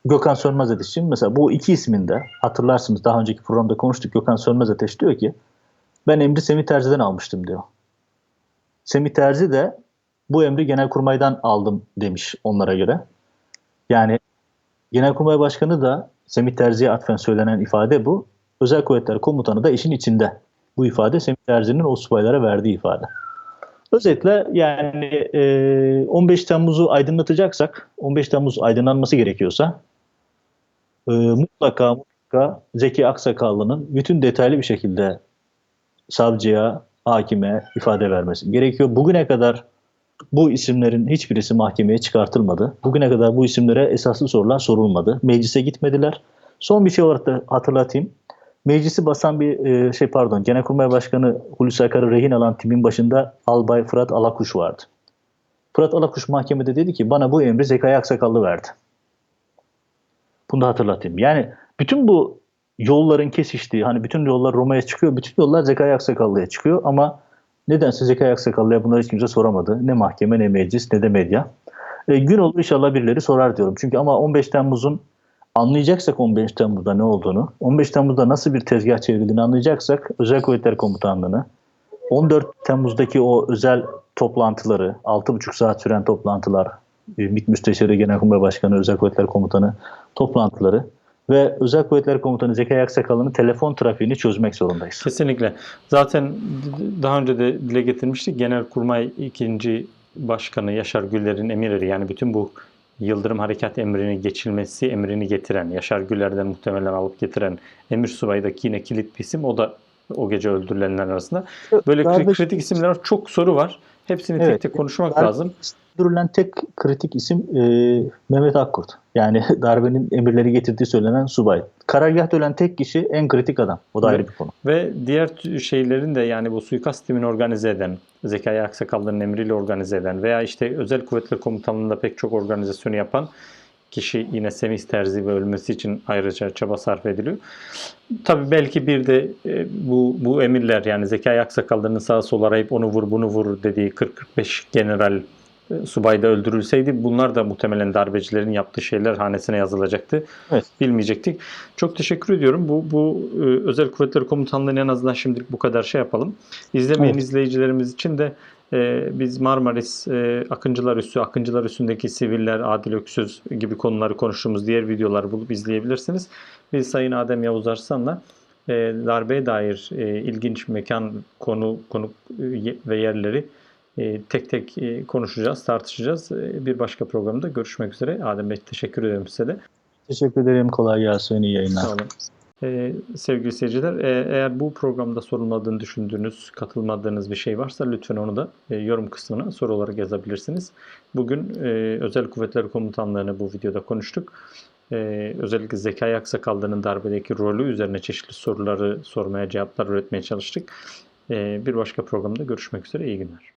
Gökhan Sönmez Ateş için mesela bu iki isminde hatırlarsınız daha önceki programda konuştuk. Gökhan Sönmez Ateş diyor ki Ben emri Semih Terzi'den almıştım diyor. Semih Terzi de bu emri Genelkurmay'dan aldım demiş onlara göre. Yani Genelkurmay Başkanı da Semih Terzi'ye atfen söylenen ifade bu. Özel Kuvvetler Komutanı da işin içinde. Bu ifade Semih Terzi'nin o subaylara verdiği ifade. Özetle yani 15 Temmuz'u aydınlatacaksak, 15 Temmuz aydınlanması gerekiyorsa mutlaka Zeki Aksakallı'nın bütün detaylı bir şekilde savcıya, hakime ifade vermesi gerekiyor. Bugüne kadar bu isimlerin hiçbirisi mahkemeye çıkartılmadı. Bugüne kadar bu isimlere esaslı sorular sorulmadı. Meclise gitmediler. Son bir şey olarak da hatırlatayım. Meclisi basan Genelkurmay Başkanı Hulusi Akar'ı rehin alan timin başında Albay Fırat Alakuş vardı. Fırat Alakuş mahkemede dedi ki bana bu emri Zekai Aksakallı verdi. Bunu da hatırlatayım. Yani bütün bu yolların kesiştiği, hani bütün yollar Roma'ya çıkıyor, bütün yollar Zekai Aksakallı'ya çıkıyor ama nedense Zekai Aksakallı'ya bunları hiç kimse soramadı. Ne mahkeme, ne meclis, ne de medya. Gün olur inşallah birileri sorar diyorum. Çünkü ama 15 Temmuz'un anlayacaksak 15 Temmuz'da ne olduğunu, 15 Temmuz'da nasıl bir tezgah çevrildiğini anlayacaksak Özel Kuvvetler Komutanlığı'nı, 14 Temmuz'daki o özel toplantıları, 6,5 saat süren toplantılar, MİT Müsteşarı Genelkurmay Başkanı, Özel Kuvvetler Komutanı toplantıları ve Özel Kuvvetler Komutanı Zekai Aksakallı'nın telefon trafiğini çözmek zorundayız. Kesinlikle. Zaten daha önce de dile getirmiştik. Genelkurmay 2. Başkanı Yaşar Güller'in emirleri, yani bütün bu Yıldırım Harekat emrini geçilmesi emrini getiren, Yaşar Güller'den muhtemelen alıp getiren emir subaydaki yine kilit bir isim. O da o gece öldürülenler arasında. Böyle kritik isimler, çok soru var. Hepsini tek tek konuşmak lazım. Öldürülen tek kritik isim Mehmet Akkurt. Yani darbenin emirleri getirdiği söylenen subay. Karargahta ölen tek kişi en kritik adam. O da ayrı bir konu. Ve diğer şeylerin de, yani bu suikast timini organize eden, Zekai Aksakallı'nın emriyle organize eden veya işte Özel Kuvvetler Komutanlığı'nda pek çok organizasyonu yapan kişi yine Semih Terzi ve ölmesi için ayrıca çaba sarf ediliyor. Tabii belki bir de bu emirler, yani Zekai Aksakallı'nın sağa sola arayıp onu vur bunu vur dediği 40-45 general subay da öldürülseydi bunlar da muhtemelen darbecilerin yaptığı şeyler hanesine yazılacaktı. Evet. Bilmeyecektik. Çok teşekkür ediyorum. Bu Özel Kuvvetler Komutanlığı'nın en azından şimdilik bu kadar şey yapalım. İzlemeyen izleyicilerimiz için de biz Marmaris, Akıncılar Üssü'ndeki siviller, Adil Öksüz gibi konuları konuştuğumuz diğer videoları bulup izleyebilirsiniz. Biz Sayın Adem Yavuz Arslan'la darbeye dair ilginç mekan, konu ve yerleri tek tek konuşacağız, tartışacağız. Bir başka programda görüşmek üzere. Adem Bey, teşekkür ederim size de. Teşekkür ederim. Kolay gelsin. İyi yayınlar. Sağ olun. Sevgili seyirciler, eğer bu programda sorulmadığını düşündüğünüz, katılmadığınız bir şey varsa lütfen onu da yorum kısmına soru olarak yazabilirsiniz. Bugün Özel Kuvvetler Komutanlığı'nı bu videoda konuştuk. Özellikle Zekai Aksakallı'nın darbedeki rolü üzerine çeşitli soruları sormaya, cevaplar üretmeye çalıştık. Bir başka programda görüşmek üzere. İyi günler.